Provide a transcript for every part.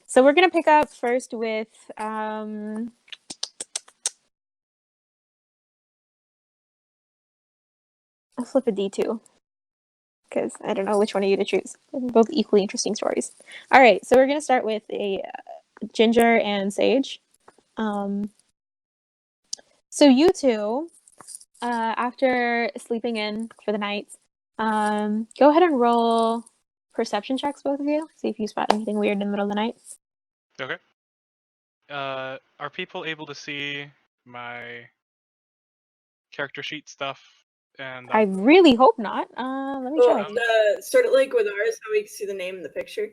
So we're going to pick up first with... I'll flip a D2. Because I don't know which one of you to choose. They're both equally interesting stories. All right, so we're going to start with a Ginger and Sage. So you two, after sleeping in for the night, go ahead and roll perception checks, both of you. See if you spot anything weird in the middle of the night. Okay. Are people able to see my character sheet stuff? And I really hope not. Let me check. Sort of like with ours, how we can see the name in the picture.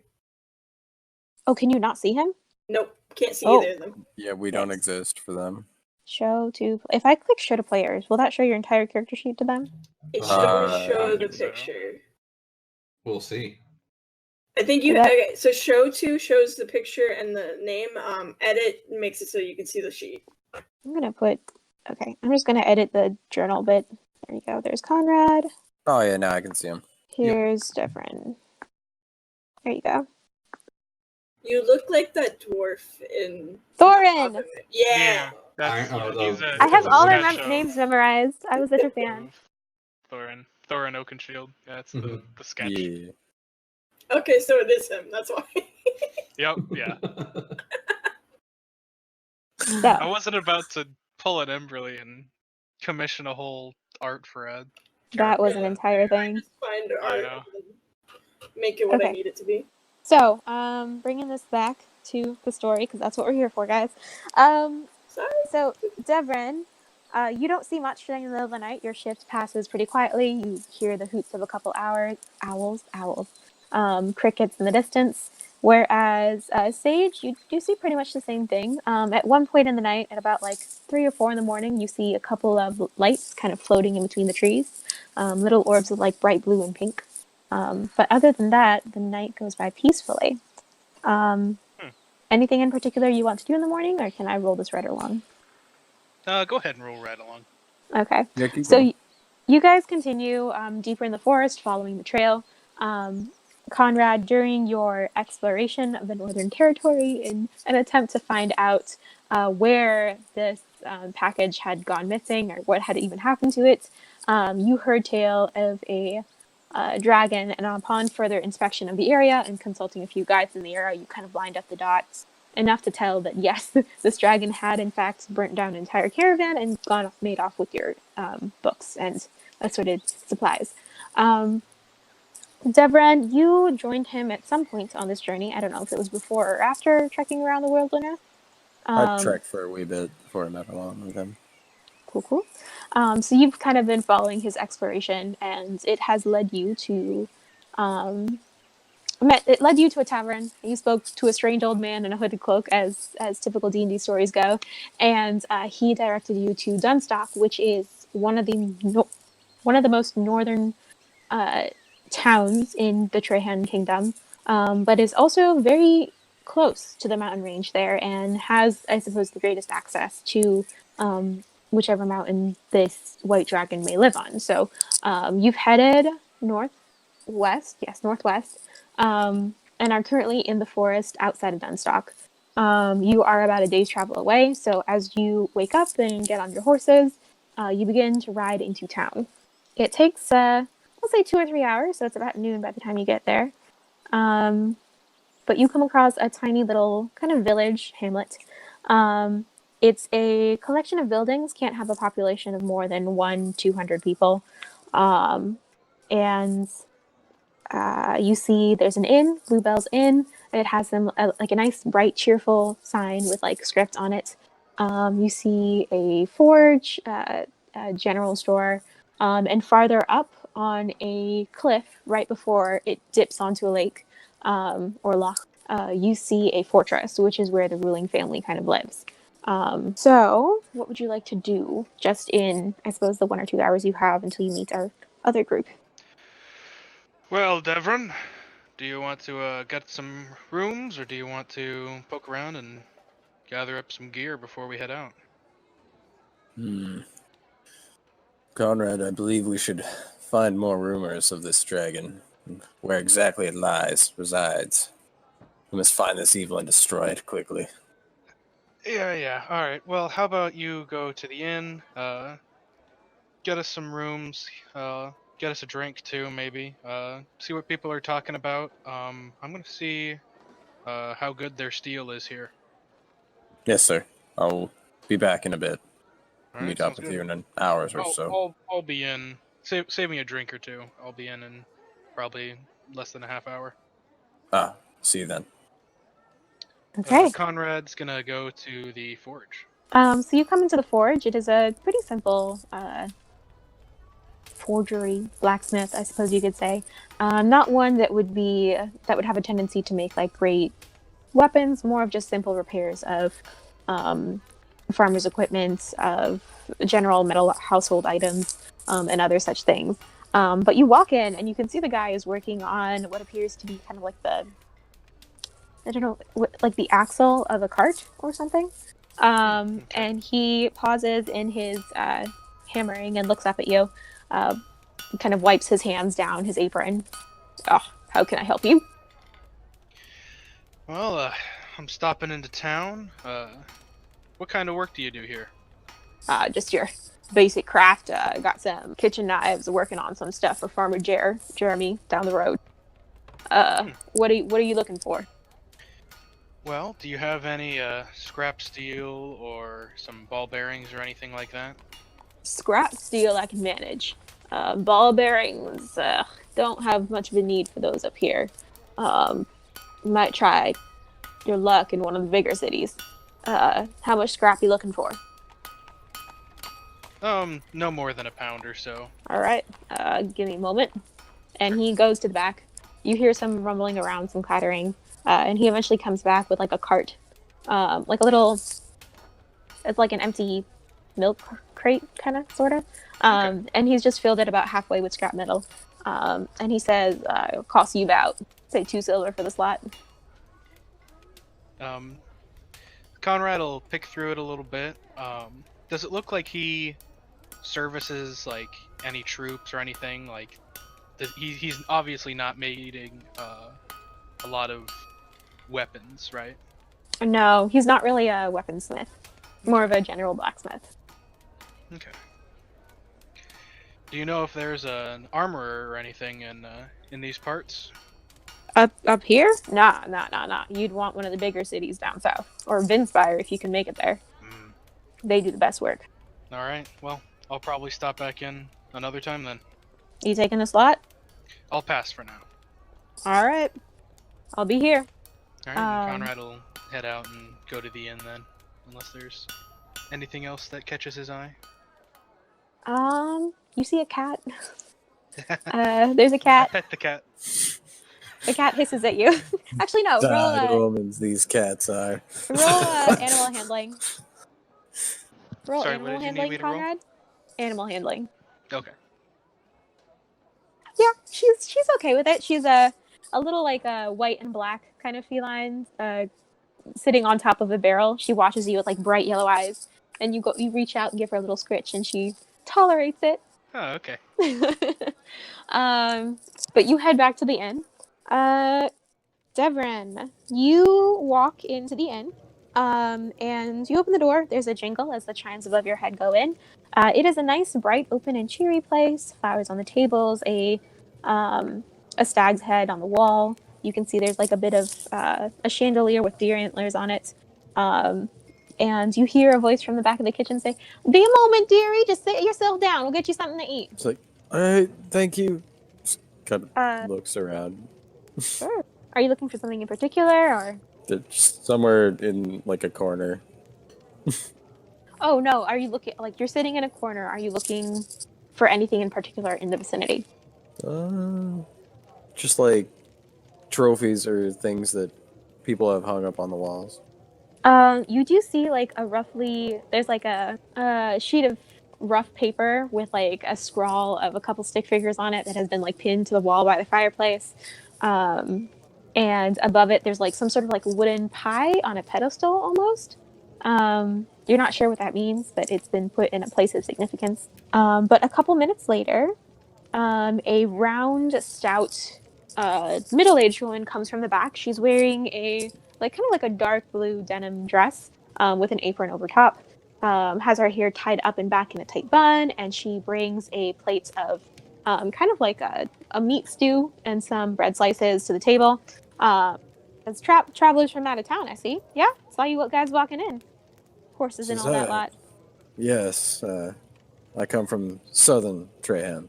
Oh, can you not see him? Nope, can't see either of them. Yeah, we don't exist for them. Show to... If I click show to players, will that show your entire character sheet to them? It should only show the so. picture. We'll see. I think you... Okay, so show to shows the picture and the name. Edit makes it so you can see the sheet. I'm going to put... Okay, I'm just going to edit the journal bit. There you go. There's Conrad. Oh yeah, now I can see him. Here's Devran. There you go. You look like that dwarf in... Thorin! Yeah! I have all their names memorized. I was such a fan. Thorin Oakenshield. Yeah, that's the sketch. Yeah. Okay, so it is him. That's why. Yep, yeah. So. I wasn't about to pull an Emberly and commission a whole art for Ed. That was an entire thing. Just find art and make it what I need it to be. So, bringing this back to the story, because that's what we're here for, guys. So, Devran, you don't see much during the middle of the night. Your shift passes pretty quietly. You hear the hoots of a couple owls, crickets in the distance. Whereas Sage, you do see pretty much the same thing. At one point in the night, at about like 3 or 4 in the morning, you see a couple of lights kind of floating in between the trees. Little orbs of like bright blue and pink. But other than that, the night goes by peacefully. Anything in particular you want to do in the morning, or can I roll this right along? Go ahead and roll right along. Okay. So you guys continue deeper in the forest, following the trail. Conrad, during your exploration of the Northern Territory in an attempt to find out where this package had gone missing or what had even happened to it, you heard tale of a dragon, and upon further inspection of the area and consulting a few guides in the area, you kind of lined up the dots enough to tell that yes, this dragon had in fact burnt down an entire caravan and made off with your books and assorted supplies. Devran, you joined him at some point on this journey. I don't know if it was before or after trekking around the wilderness. I trekked for a wee bit before I met along with him. Cool. So you've kind of been following his exploration, and it has led you to a tavern. You spoke to a strange old man in a hooded cloak, as typical D&D stories go, and he directed you to Dunstok, which is one of the most northern towns in the Trahan Kingdom, but is also very close to the mountain range there, and has, I suppose, the greatest access to whichever mountain this white dragon may live on. So you've headed northwest, and are currently in the forest outside of Dunstok. You are about a day's travel away, so as you wake up and get on your horses, you begin to ride into town. It takes, I'll say 2 or 3 hours, so it's about noon by the time you get there. But you come across a tiny little kind of village, hamlet. It's a collection of buildings, can't have a population of more than 100-200 people. And you see there's an inn, Bluebell's Inn, and it has like a nice, bright, cheerful sign with like script on it. You see a forge, a general store, and farther up on a cliff right before it dips onto a lake or loch, you see a fortress, which is where the ruling family kind of lives. So what would you like to do just in, I suppose, the 1 or 2 hours you have until you meet our other group? Well, Devran, do you want to get some rooms, or do you want to poke around and gather up some gear before we head out? Conrad, I believe we should find more rumors of this dragon, where exactly it resides. We must find this evil and destroy it quickly. Yeah. All right. Well, how about you go to the inn, get us some rooms, get us a drink too, maybe. See what people are talking about. I'm gonna see how good their steel is here. Yes, sir. I'll be back in a bit. All right, Meet up sounds with good. you in an hour or so. I'll be in. Save me a drink or two. I'll be in probably less than a half hour. See you then. Okay. Conrad's gonna go to the forge. So you come into the forge. It is a pretty simple forgery, blacksmith, I suppose you could say. Not one that would have a tendency to make like great weapons. More of just simple repairs of farmers' equipment, of general metal household items, and other such things. But you walk in and you can see the guy is working on what appears to be kind of like like the axle of a cart or something. And he pauses in his hammering and looks up at you, kind of wipes his hands down his apron. Oh, how can I help you? Well, I'm stopping into town. What kind of work do you do here? Just your basic craft. Got some kitchen knives, working on some stuff for Farmer Jeremy down the road. What are you looking for? Well, do you have any scrap steel or some ball bearings or anything like that? Scrap steel I can manage. Ball bearings, don't have much of a need for those up here. Might try your luck in one of the bigger cities. How much scrap you looking for? No more than a pound or so. All right, give me a moment. And he goes to the back. You hear some rumbling around, some clattering, and he eventually comes back with like a cart, like a little. It's like an empty milk crate, kind of, sort of. Okay. And he's just filled it about halfway with scrap metal. And he says, it'll cost you about, say, 2 silver for the slot. Conrad will pick through it a little bit. Does it look like he services like any troops or anything? Like, he's obviously not making a lot of weapons, right? No, he's not really a weaponsmith. More of a general blacksmith. Okay. Do you know if there's an armorer or anything in these parts? Up here? Nah. You'd want one of the bigger cities down south. Or Vinspire if you can make it there. They do the best work. Alright, well, I'll probably stop back in another time then. You taking the slot? I'll pass for now. Alright. I'll be here. Alright, Conrad will head out and go to the inn then. Unless there's anything else that catches his eye. You see a cat? There's a cat. Pet the cat. The cat hisses at you. Actually, no. Bad omens these cats are. Roll animal handling. Roll Sorry, animal what did you need handling, me to roll? Conrad. Animal handling. Okay. Yeah, she's okay with it. She's a little like a white and black kind of feline, sitting on top of a barrel. She watches you with like bright yellow eyes, and you reach out and give her a little scritch, and she tolerates it. Oh, okay. But you head back to the inn. Devran, you walk into the inn, and you open the door. There's a jingle as the chimes above your head go in. It is a nice, bright, open, and cheery place. Flowers on the tables, a stag's head on the wall. You can see there's like a bit of a chandelier with deer antlers on it. And you hear a voice from the back of the kitchen say, "Be a moment, dearie. Just sit yourself down. We'll get you something to eat." It's like, all right, thank you. Just kind of looks around. Sure. Are you looking for something in particular, or? Just somewhere in like a corner. Oh no, are you looking, like you're sitting in a corner, are you looking for anything in particular in the vicinity? Just like trophies or things that people have hung up on the walls. You do see like there's like a sheet of rough paper with like a scrawl of a couple stick figures on it that has been like pinned to the wall by the fireplace. And above it there's like some sort of like wooden pie on a pedestal almost. You're not sure what that means, but it's been put in a place of significance. But a couple minutes later, a round, stout middle-aged woman comes from the back. She's wearing a kind of like a dark blue denim dress with an apron over top. Has her hair tied up and back in a tight bun, and she brings a plate of kind of like a meat stew and some bread slices to the table. As travelers from out of town, I see. Yeah, saw you guys walking in. Horses and all that lot. Yes, I come from southern Trahan.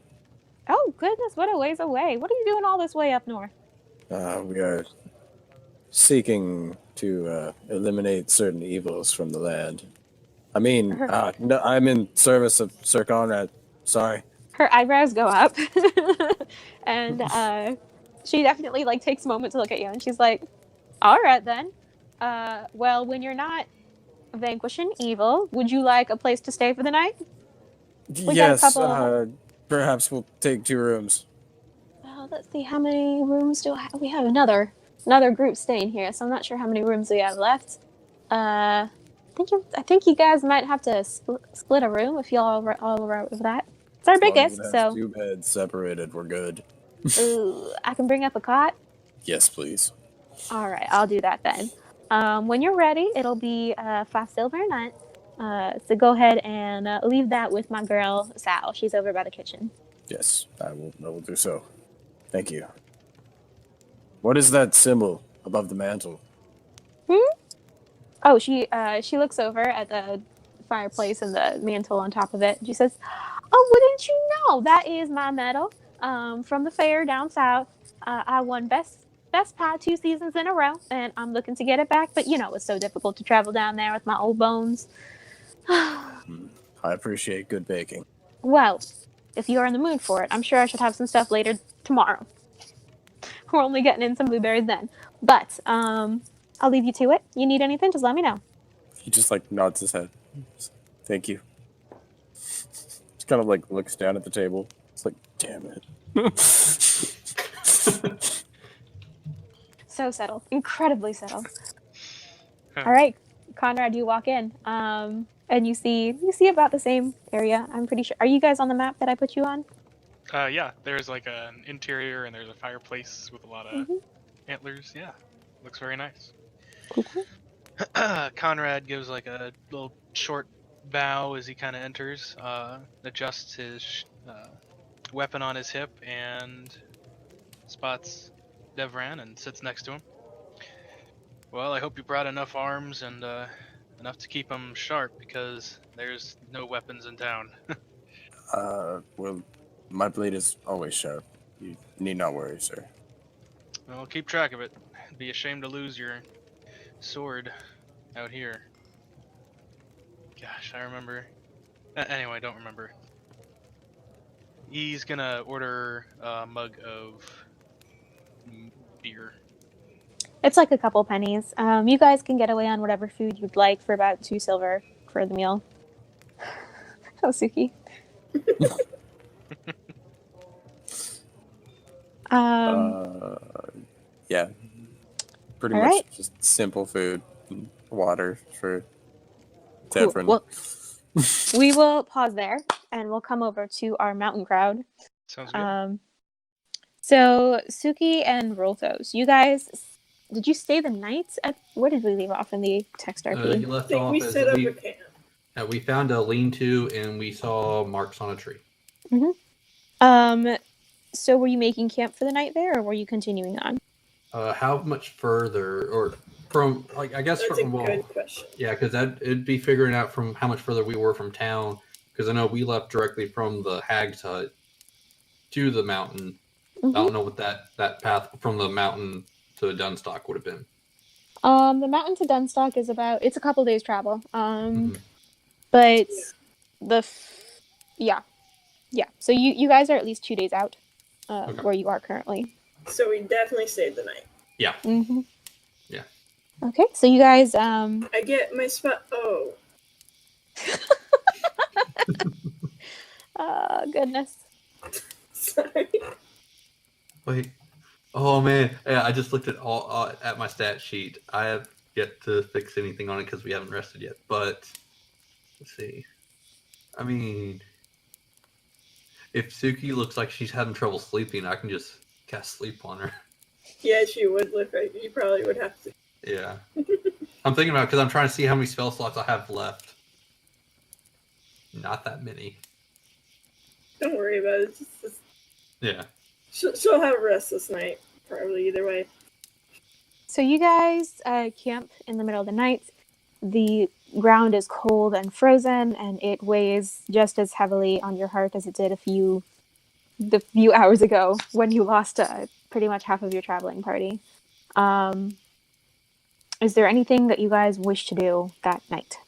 Oh, goodness, what a ways away. What are you doing all this way up north? We are seeking to eliminate certain evils from the land. I mean, no, I'm in service of Sir Conrad. Sorry. Her eyebrows go up. And she definitely takes a moment to look at you, and she's like, all right then. Well, when you're not vanquishing evil, would you like a place to stay for the night? Yes, perhaps we'll take 2 rooms. Let's see, how many rooms do we have? Another group staying here, so I'm not sure how many rooms we have left. I think you guys might have to split a room if y'all are all right with that. It's our biggest, so 2 beds separated, we're good. Ooh, I can bring up a cot. Yes, please. All right, I'll do that then. When you're ready, it'll be 5 silver a night. So go ahead and leave that with my girl Sal. She's over by the kitchen. Yes, I will do so. Thank you. What is that symbol above the mantle? Oh, she looks over at the fireplace and the mantle on top of it. She says, "Oh, wouldn't you know? That is my medal from the fair down south. I won best pie 2 seasons in a row, and I'm looking to get it back. But it's so difficult to travel down there with my old bones." I appreciate good baking. Well, if you are in the mood for it, I'm sure I should have some stuff later tomorrow. We're only getting in some blueberries then. But I'll leave you to it. You need anything, just let me know. He just nods his head. Thank you. Just kind of looks down at the table. It's damn it. So settled. Incredibly settled. All right, Conrad, you walk in. And you see about the same area, I'm pretty sure. Are you guys on the map that I put you on? Yeah, there's an interior and there's a fireplace with a lot of antlers. Yeah, looks very nice. Cool. Conrad gives a little short bow as he kind of enters, adjusts his weapon on his hip, and spots Devran and sits next to him. Well, I hope you brought enough arms and enough to keep them sharp, because there's no weapons in town. Well, my blade is always sharp. You need not worry, sir. Well, keep track of it. It'd be a shame to lose your sword out here. Gosh, I remember. Anyway, don't remember. He's gonna order a mug of beer. It's a couple pennies. You guys can get away on whatever food you'd like for about 2 silver for the meal. Oh, Tsuki. Yeah. Pretty all much right. just simple food. Water for Cool. Devran. Well, we will pause there, and we'll come over to our mountain crowd. Sounds good. So, Tsuki and Rolthos, you guys, did you stay the night at... Where did we leave off in the text RP? You left I think off we as set up a camp. we found a lean-to and we saw marks on a tree. So were you making camp for the night there, or were you continuing on? How much further, or from I guess That's from a good question. Yeah, because it'd be figuring out from how much further we were from town. Because I know we left directly from the Hag's hut to the mountain. I don't know what that path from the mountain to Dunstok would have been. The mountain to Dunstok is it's a couple days travel. But yeah. So you guys are at least 2 days out, Okay. where you are currently. So we definitely stayed the night. Yeah. Yeah. Okay, so you guys I get my spot. Oh. Goodness. Sorry. Wait. Oh man, yeah, I just looked at my stat sheet. I have yet to fix anything on it because we haven't rested yet. But let's see. I mean, if Tsuki looks like she's having trouble sleeping, I can just cast sleep on her. Yeah, she would live right. You probably would have to. Yeah. I'm thinking about because I'm trying to see how many spell slots I have left. Not that many. Don't worry about it. Just Yeah. she'll have a restless night, probably either way. So you guys camp in the middle of the night. The ground is cold and frozen, and it weighs just as heavily on your heart as it did the few hours ago when you lost pretty much half of your traveling party. Is there anything that you guys wish to do that night?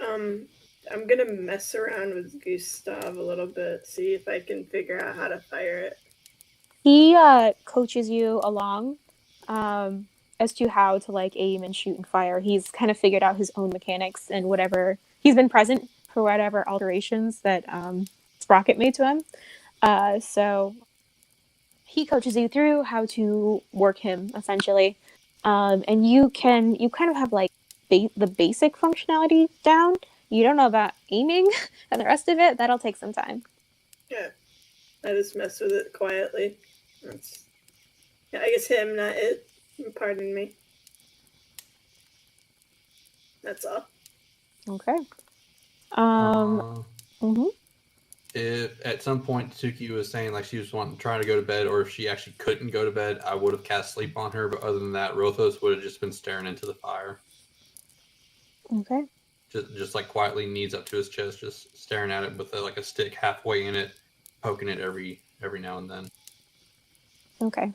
I'm gonna mess around with Gustav a little bit, see if I can figure out how to fire it. He coaches you along as to how to like aim and shoot and fire. He's kind of figured out his own mechanics and whatever. He's been present for whatever alterations that Sprocket made to him. So he coaches you through how to work him essentially, and you kind of have like the basic functionality down. You don't know about aiming and the rest of it. That'll take some time. Yeah, I just mess with it quietly. Yeah, I guess him, not it. Pardon me. That's all. Okay. If at some point Tsuki was saying like she was trying to go to bed, or if she actually couldn't go to bed, I would have cast sleep on her. But other than that, Rolthos would have just been staring into the fire. Okay. Just like quietly, knees up to his chest, just staring at it with like a stick halfway in it, poking it every now and then. Okay.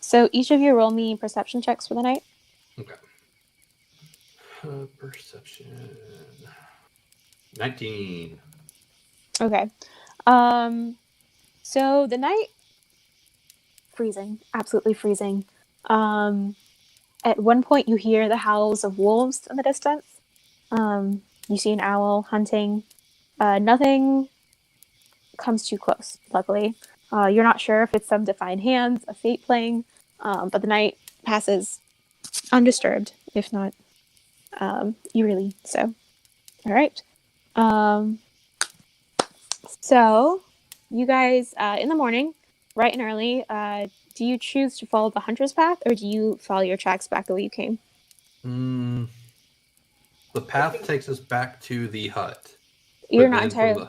So each of you roll me perception checks for the night. Okay. Perception. 19. Okay. So the night, freezing, absolutely freezing. At one point you hear the howls of wolves in the distance. You see an owl hunting. Nothing comes too close, luckily. You're not sure if it's some defiant hands, a fate playing, but the night passes undisturbed, if not eerily so. All right. So you guys, in the morning, bright and early, do you choose to follow the hunter's path, or do you follow your tracks back the way you came? The path takes us back to the hut. You're not entirely...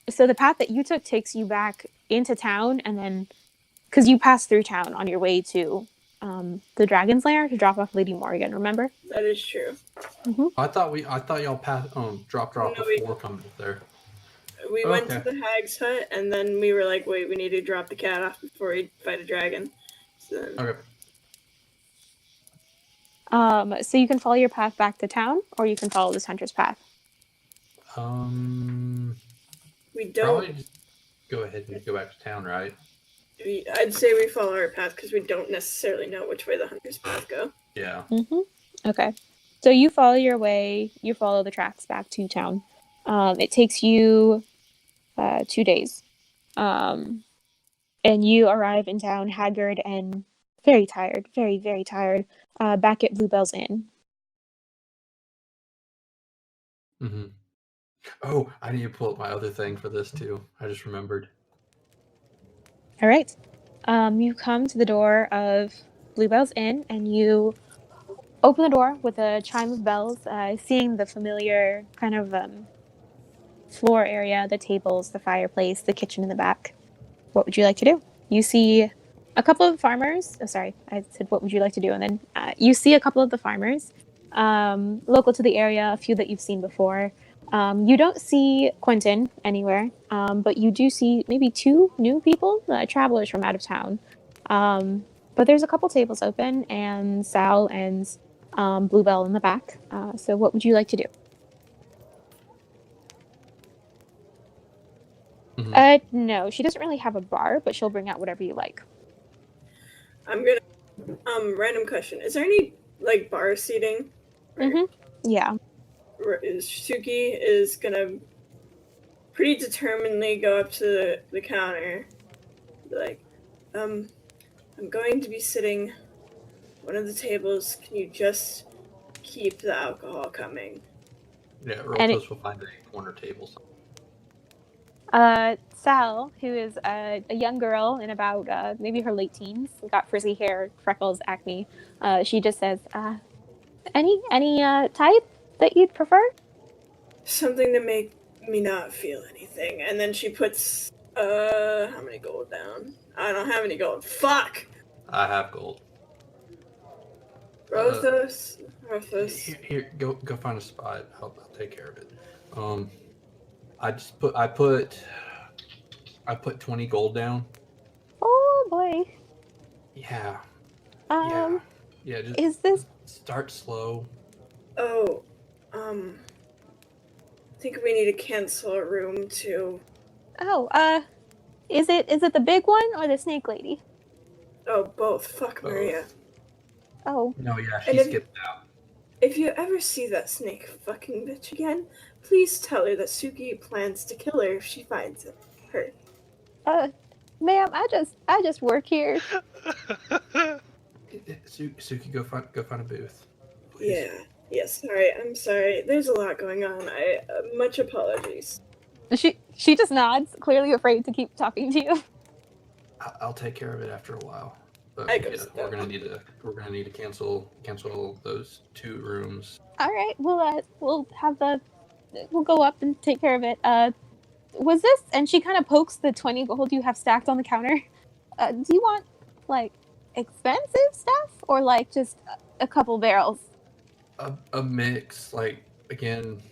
So the path that you took takes you back into town, and then... Because you passed through town on your way to the Dragon's Lair to drop off Lady Morgan, remember? That is true. Mm-hmm. I thought y'all dropped her off before coming there. We went to the hag's hut, and then we were like, wait, we need to drop the cat off before we fight a dragon. Okay. So you can follow your path back to town, or you can follow this hunter's path. We don't... Probably just go ahead and go back to town, right? I'd say we follow our path, because we don't necessarily know which way the hunter's path go. Yeah. Mm-hmm. Okay. So you follow your way, you follow the tracks back to town. It takes you 2 days. And you arrive in town haggard and very tired, very, very tired, back at Bluebell's Inn. Mm-hmm. Oh, I need to pull up my other thing for this too. I just remembered. All right. You come to the door of Bluebell's Inn, and you open the door with a chime of bells, seeing the familiar kind of floor area, the tables, the fireplace, the kitchen in the back. What would you like to do? You see a couple of farmers. Oh, sorry, I said what would you like to do? And then you see a couple of the farmers, local to the area, a few that you've seen before. You don't see Quentin anywhere, but you do see maybe 2 new people, travelers from out of town. But there's a couple tables open, and Sal and Bluebell in the back. So what would you like to do? Mm-hmm. No, she doesn't really have a bar, but she'll bring out whatever you like. I'm gonna... random question. Is there any, like, bar seating? Mm-hmm. Yeah. Tsuki is gonna pretty determinedly go up to the counter. Be like, I'm going to be sitting one of the tables. Can you just keep the alcohol coming? Yeah, Rolthos will find a corner table. Sal, who is a young girl in about maybe her late teens, got frizzy hair, freckles, acne. She just says, any type that you'd prefer? Something to make me not feel anything. And then she puts, how many gold down? I don't have any gold. Fuck! I have gold. Rolthos. Here, go find a spot. I'll take care of it. I put 20 gold down. Oh boy. Yeah. Yeah. Just Is this? start slow. Oh, I think we need to cancel a room too. Oh, is it the big one or the snake lady? Oh, both. Fuck Maria. Oh. No, yeah, And she skipped out. If you ever see that snake fucking bitch again, please tell her that Tsuki plans to kill her if she finds her. Ma'am, I just work here. Suki, go find a booth. Please. Yeah. Yes. I'm sorry. There's a lot going on. Much apologies. She just nods, clearly afraid to keep talking to you. I'll take care of it after a while. But we're gonna need to cancel those 2 rooms. All right, we'll go up and take care of it. Was this? And she kind of pokes the 20 gold you have stacked on the counter. Do you want like expensive stuff or like just a couple barrels? A mix. Like again,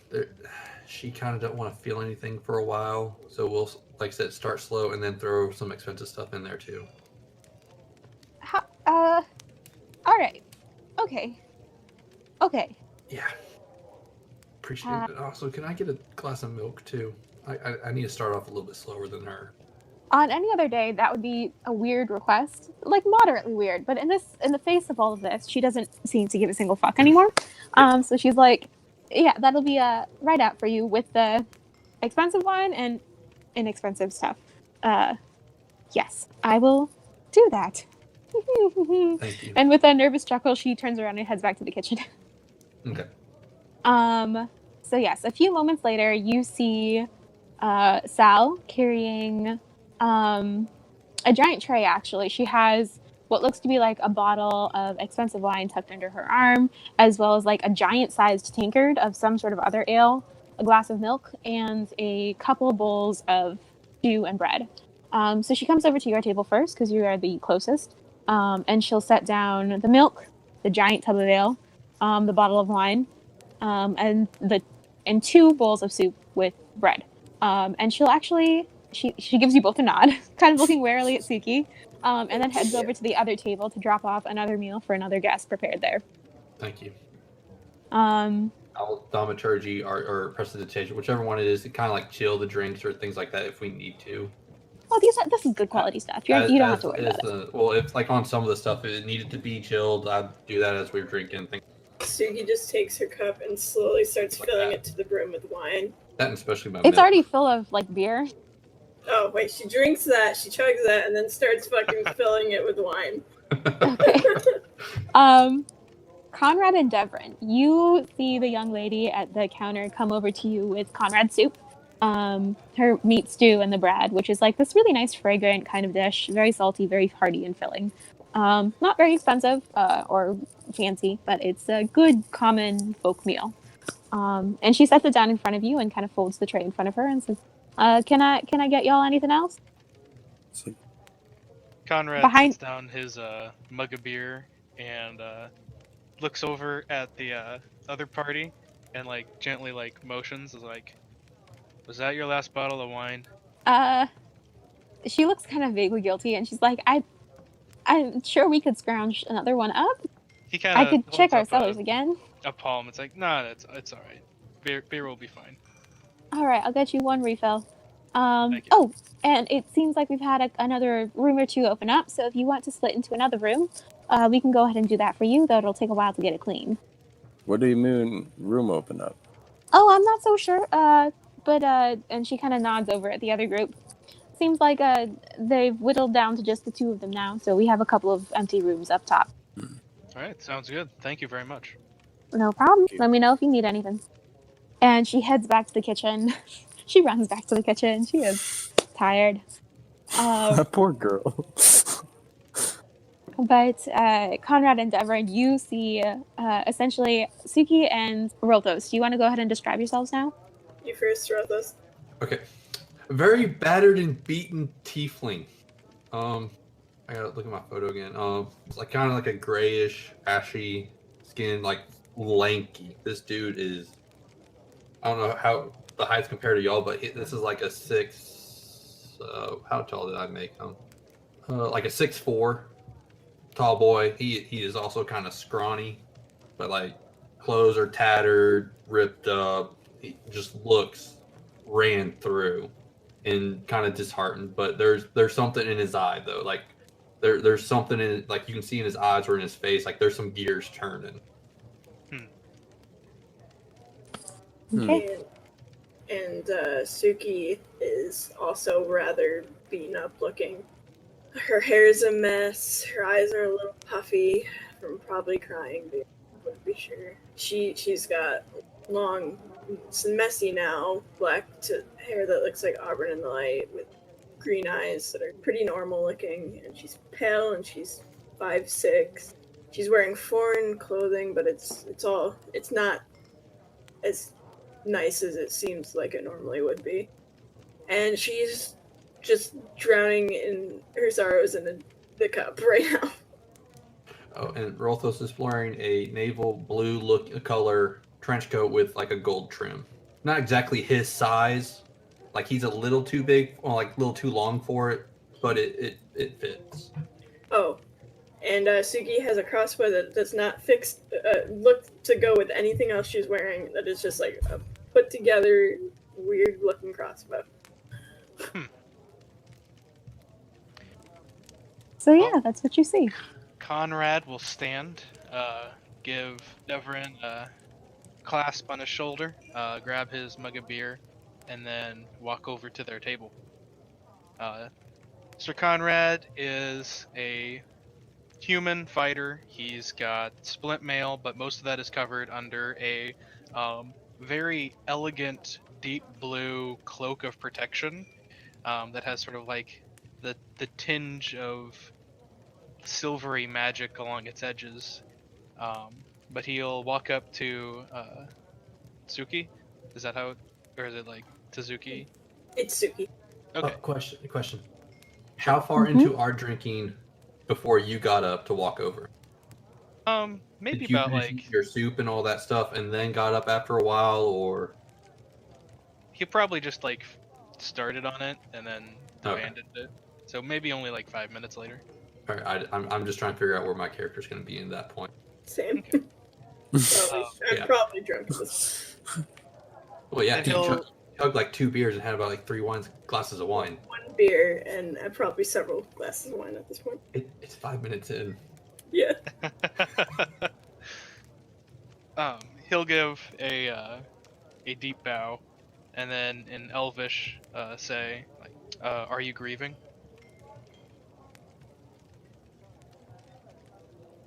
she kind of don't want to feel anything for a while, so we'll, like I said, start slow and then throw some expensive stuff in there too. All right. Okay. Yeah. Appreciate it. But also, can I get a glass of milk too? I need to start off a little bit slower than her. On any other day, that would be a weird request, like moderately weird. But in the face of all of this, she doesn't seem to give a single fuck anymore. So she's like, "Yeah, that'll be right out for you with the expensive wine and inexpensive stuff. Yes, I will do that." Thank you. And with a nervous chuckle, she turns around and heads back to the kitchen. Okay. So yes, a few moments later, you see Sal carrying a giant tray, actually. She has what looks to be like a bottle of expensive wine tucked under her arm, as well as like a giant-sized tankard of some sort of other ale, a glass of milk, and a couple bowls of stew and bread. So she comes over to your table first, because you are the closest, and she'll set down the milk, the giant tub of ale, the bottle of wine, and 2 bowls of soup with bread. And she'll actually... She gives you both a nod, kind of looking warily at Tsuki, and then heads over to the other table to drop off another meal for another guest prepared there. Thank you. I'll thaumaturgy or prestidigitation, whichever one it is, to kind of like chill the drinks or things like that if we need to. Oh, this is good quality stuff. You don't have to worry about it. Well, if like on some of the stuff it needed to be chilled, I'd do that as we were drinking things. Suki just takes her cup and slowly starts Like filling that. it to the brim with wine. That and especially my It's milk. already full of like beer. Oh, wait, she drinks that, she chugs that, and then starts fucking filling it with wine. Okay. Conrad and Devran, you see the young lady at the counter come over to you with Conrad's soup, her meat stew and the bread, which is like this really nice fragrant kind of dish, very salty, very hearty and filling. Not very expensive or fancy, but it's a good common folk meal. And she sets it down in front of you and kind of folds the tray in front of her and says, can I get y'all anything else? Conrad sits down his mug of beer and looks over at the other party and like gently like motions, is like, "Was that your last bottle of wine?" She looks kind of vaguely guilty and she's like, I'm sure we could scrounge another one up. I could check our cellars again. A palm. It's like, nah, it's all right. Beer will be fine. All right, I'll get you one refill. Thank you. Oh, and it seems like we've had another room or 2 open up, so if you want to split into another room, we can go ahead and do that for you, though it'll take a while to get it clean. What do you mean, room open up? Oh, I'm not so sure, but and she kind of nods over at the other group. Seems like they've whittled down to just the 2 of them now, so we have a couple of empty rooms up top. All right, sounds good. Thank you very much. No problem. Let me know if you need anything. And she heads back to the kitchen. She runs back to the kitchen. She is tired. Poor girl. But Conrad and Devran, you see essentially Suki and Rolthos. Do you want to go ahead and describe yourselves now? You first, Rolthos. Okay. A very battered and beaten tiefling. I gotta look at my photo again. It's like kind of like a grayish, ashy skin, like lanky. This dude is. I don't know how the heights compare to y'all, but this is like a 6. How tall did I make him? Like a 6'4" tall boy. He is also kind of scrawny, but like clothes are tattered, ripped up. He just looks ran through and kind of disheartened. But there's something in his eye though, like. There's something in it, like you can see in his eyes or in his face, like there's some gears turning. Okay. And Suki is also rather beaten up looking. Her hair's a mess. Her eyes are a little puffy from probably crying, but I wouldn't be sure. She's got long, it's messy now, black hair that looks like auburn in the light with green eyes that are pretty normal looking, and she's pale and she's 5'6". She's wearing foreign clothing, but it's not as nice as it seems like it normally would be. And she's just drowning in her sorrows in the cup right now. Oh, and Rolthos is wearing a naval blue color trench coat with like a gold trim. Not exactly his size. Like he's a little too big, or like a little too long for it, but it fits. Oh, and Suki has a crossbow that does not look to go with anything else she's wearing. That is just like a put together, weird looking crossbow. So yeah, that's what you see. Conrad will stand, give Devran a clasp on his shoulder, grab his mug of beer, and then walk over to their table. Sir Conrad is a human fighter. He's got splint mail, but most of that is covered under a very elegant deep blue cloak of protection that has sort of like the tinge of silvery magic along its edges. But he'll walk up to Tsuki. Is that how? Or is it like Suzuki? It's Suki. Okay. Question. How far into our drinking before you got up to walk over? Maybe Did you about finish like eating your soup and all that stuff, and then got up after a while, or he probably just like started on it and then Okay. abandoned it. So maybe only like 5 minutes later. all right, I'm just trying to figure out where my character's going to be in that point. Same. Um, I'm yeah. probably drunk at this. Well, yeah, And he he'll- chugged like 2 beers and had about like 3 glasses of wine. One beer and probably several glasses of wine at this point. It's 5 minutes in. Yeah. He'll give a deep bow, and then in Elvish say, like, "Are you grieving?"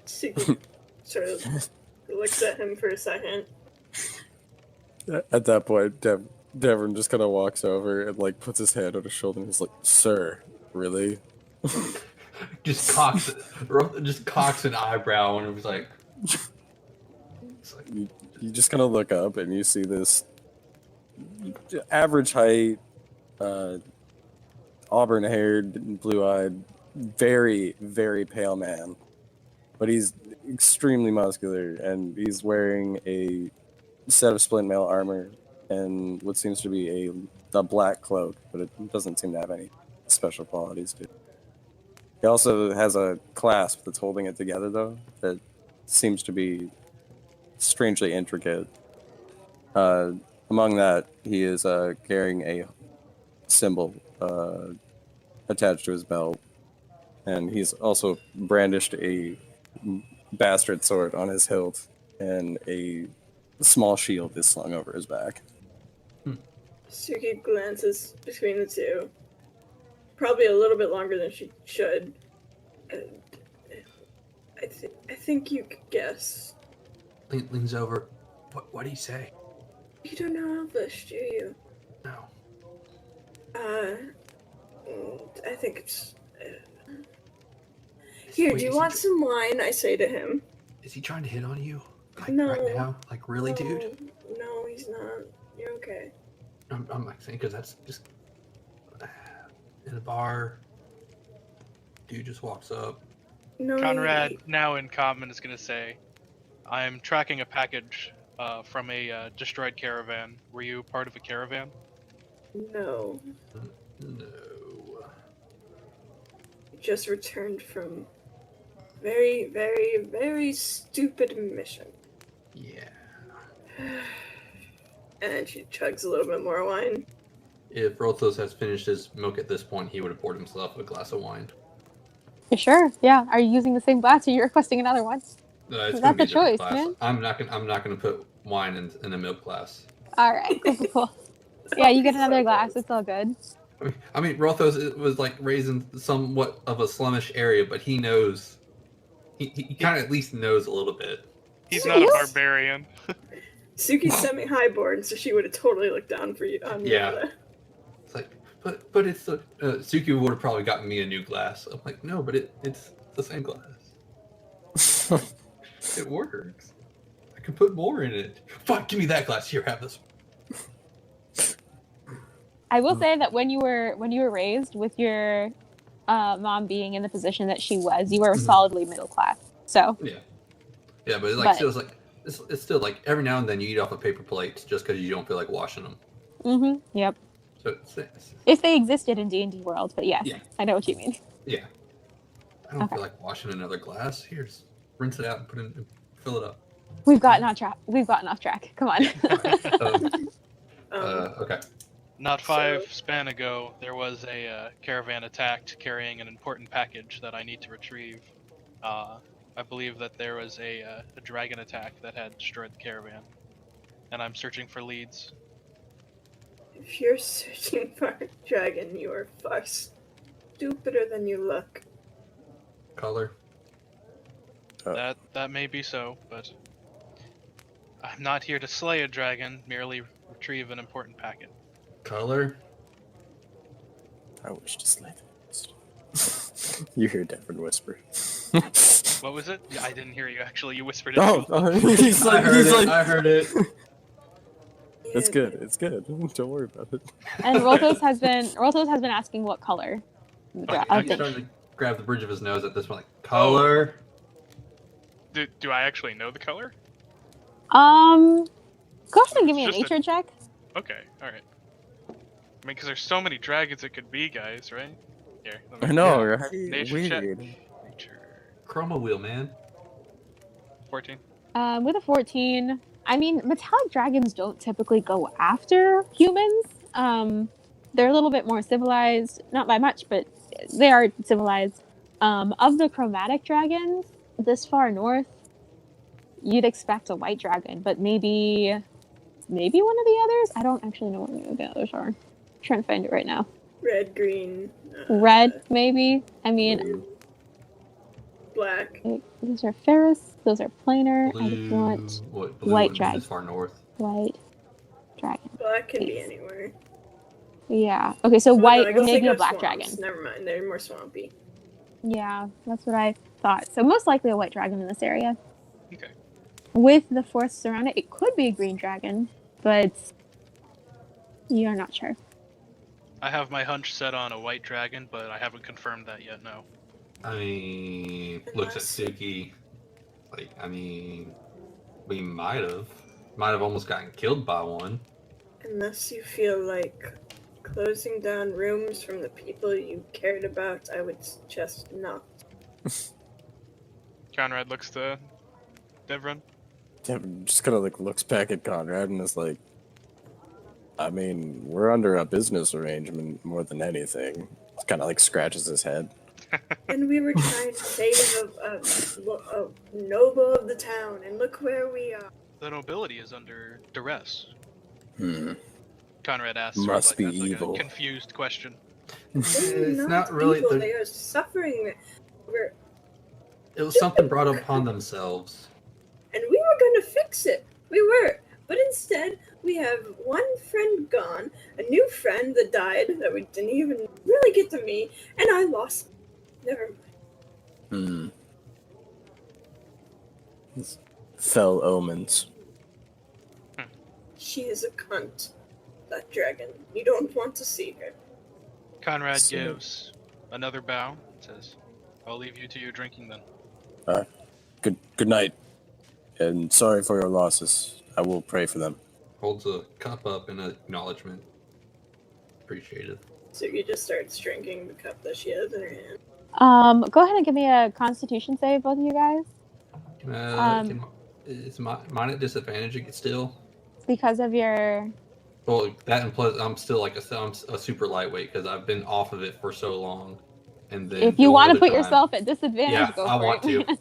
Suki sort of looks at him for a second. At that point, Devon just kind of walks over and like puts his hand on his shoulder and he's like, "Sir, really?" Just cocks an eyebrow and it was like, You just kind of look up and you see this average height, auburn-haired, blue-eyed, very, very pale man. But he's extremely muscular, and he's wearing a set of splint mail armor and what seems to be a black cloak, but it doesn't seem to have any special qualities to it. He also has a clasp that's holding it together, though, that seems to be strangely intricate. Among that, he is carrying a symbol attached to his belt, and he's also brandished a bastard sword on his hilt, and a small shield is slung over his back. Suki glances between the two. Probably a little bit longer than she should. I think you could guess. leans over. What do you say? You don't know Elvish, do you? No. I think it's... Here, Wait, do you is he want some wine? I say to him. Is he trying to hit on you? Like, No. right now? Like, really, No, dude? No, he's not. You're okay. I'm like saying, because that's just... In a bar, dude just walks up. No, Conrad, now in common, is going to say, I'm tracking a package from a destroyed caravan. Were you part of a caravan? No. No. Just returned from very, very, very stupid mission. Yeah. And she chugs a little bit more wine. If Rolthos has finished his milk at this point, he would have poured himself a glass of wine. You sure? Yeah. Are you using the same glass, or you're requesting another one? It's That's gonna be a a different choice, glass. man. I'm not gonna put wine in a milk glass. All right. Cool. Yeah, you get another glass. It's all good. I mean, Rolthos was like raised in somewhat of a slummish area, but he knows. He kind of at least knows a little bit. He's not a barbarian. Suki's semi-highborn, so she would have totally looked down for you. On you. Yeah. It's like, but it's the Suki would have probably gotten me a new glass. I'm like, no, but it's the same glass. It works. I can put more in it. Fuck, give me that glass. Here, have this. I will say that when you were raised with your mom being in the position that she was, you were solidly middle class. So Yeah, but it's still like every now and then you eat off of paper plates just because you don't feel like washing them. Mm-hmm. Yep. So if they existed in D&D world, but yes, Yeah. I know what you mean. Yeah. I don't feel like washing another glass. Here's rinse it out and fill it up. We've gotten off track. Come on. Okay. Not 5 span ago, there was a caravan attacked carrying an important package that I need to retrieve. I believe that there was a dragon attack that had destroyed the caravan, and I'm searching for leads. If you're searching for a dragon, you are far stupider than you look. Color. That may be so, but I'm not here to slay a dragon, merely retrieve an important packet. Color. I wish to slay them. You hear Devran whisper. What was it? I didn't hear you actually. You whispered it. He's like, I heard it. It's good. It's good. Don't worry about it. And Rolthos has been asking what color. I'm starting to grab the bridge of his nose at this point. Like, color. Do I actually know the color? Go ahead and give me a Just nature check. Okay, alright. I mean, because there's so many dragons it could be, guys, right? Here. I know, right? Nature check. Weird. Nature. Chroma wheel, man. 14. With a 14, I mean, metallic dragons don't typically go after humans. They're a little bit more civilized, not by much, but they are civilized. Of the chromatic dragons, this far north, you'd expect a white dragon, but maybe one of the others? I don't actually know what any of the others are. I'm trying to find it right now. Red, green. Red, maybe? I mean... Black. Those are Ferris. Those are planar. Blue, I just want blue white is dragon. As far north. White dragon. Black can be anywhere. Yeah. Okay, so Oh, white, no, I or guess they maybe a go black swamps. dragon. Never mind, they're more swampy. Yeah, that's what I thought. So most likely a white dragon in this area. Okay. With the forests around it, it could be a green dragon, but you're not sure. I have my hunch set on a white dragon, but I haven't confirmed that yet, no. I mean, looks at Suki. Like, I mean, we might have almost gotten killed by one. Unless you feel like closing down rooms from the people you cared about, I would suggest not. Conrad looks to Devran. Devran just kind of like looks back at Conrad and is like, I mean, we're under a business arrangement more than anything. Kind of like scratches his head. And we were trying to save a noble of the town, and look where we are. The nobility is under duress. Conrad asks. Must be that's evil. Like a confused question. They're It's not really. evil, they are suffering. It was something brought upon themselves. And we were going to fix it. We were. But instead, we have one friend gone, a new friend that died that we didn't even really get to meet, and I lost. Never mind. Fell omens. She is a cunt. That dragon. You don't want to see her. Conrad So- gives another bow and says, I'll leave you to your drinking then. Good night. And sorry for your losses. I will pray for them. Holds a cup up in acknowledgement. Appreciated. Suki just starts drinking the cup that she has in her hand. Go ahead and give me a Constitution save, both of you guys. Is mine at disadvantage still? Because of your... Well, that and plus I'm still like I'm a super lightweight because I've been off of it for so long. And then If you want to put yourself at disadvantage, go for it. I want to.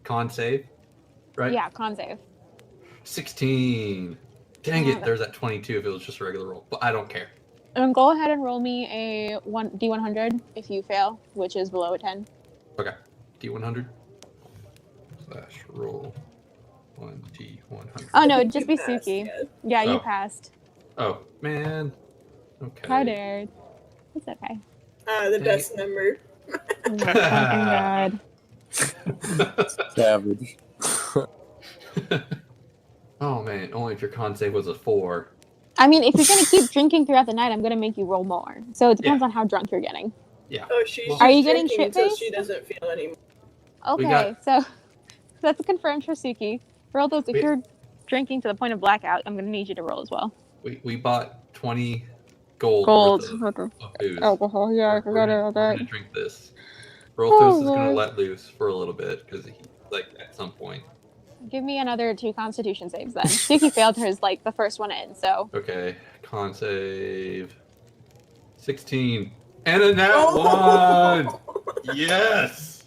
Con save, right? Yeah, con save. 16. Dang Yeah, it! There's that 22 if it was just a regular roll, but I don't care. And go ahead and roll me a D100 if you fail, which is below a 10. Okay, D100 / roll 1D100. Oh no, I it'd just think be you passed, Suki. yeah. Yeah, you Oh. passed. Oh man. Okay. How dared. It's okay. The Dang best number. Oh my fucking god. Savage. Oh man, only if your con save was a 4. I mean, if you're gonna keep drinking throughout the night, I'm gonna make you roll more. So it depends on how drunk you're getting. Yeah. Oh, she's Well- just Are you getting drinking until shit-faced? she doesn't feel anymore. Okay, so that's confirmed for Suki. Rolthos, if We- you're drinking to the point of blackout, I'm gonna need you to roll as well. We bought 20 gold Gold. worth of booze. Alcohol, yeah, I We're forgot gonna- about we're that. gonna drink this. Rolthos is gonna Lord. let loose for a little bit because he like at some point. Give me another 2 Constitution saves then. Suki failed hers like the first one in, so. Okay, con save 16 and a nat Oh! 1. Yes.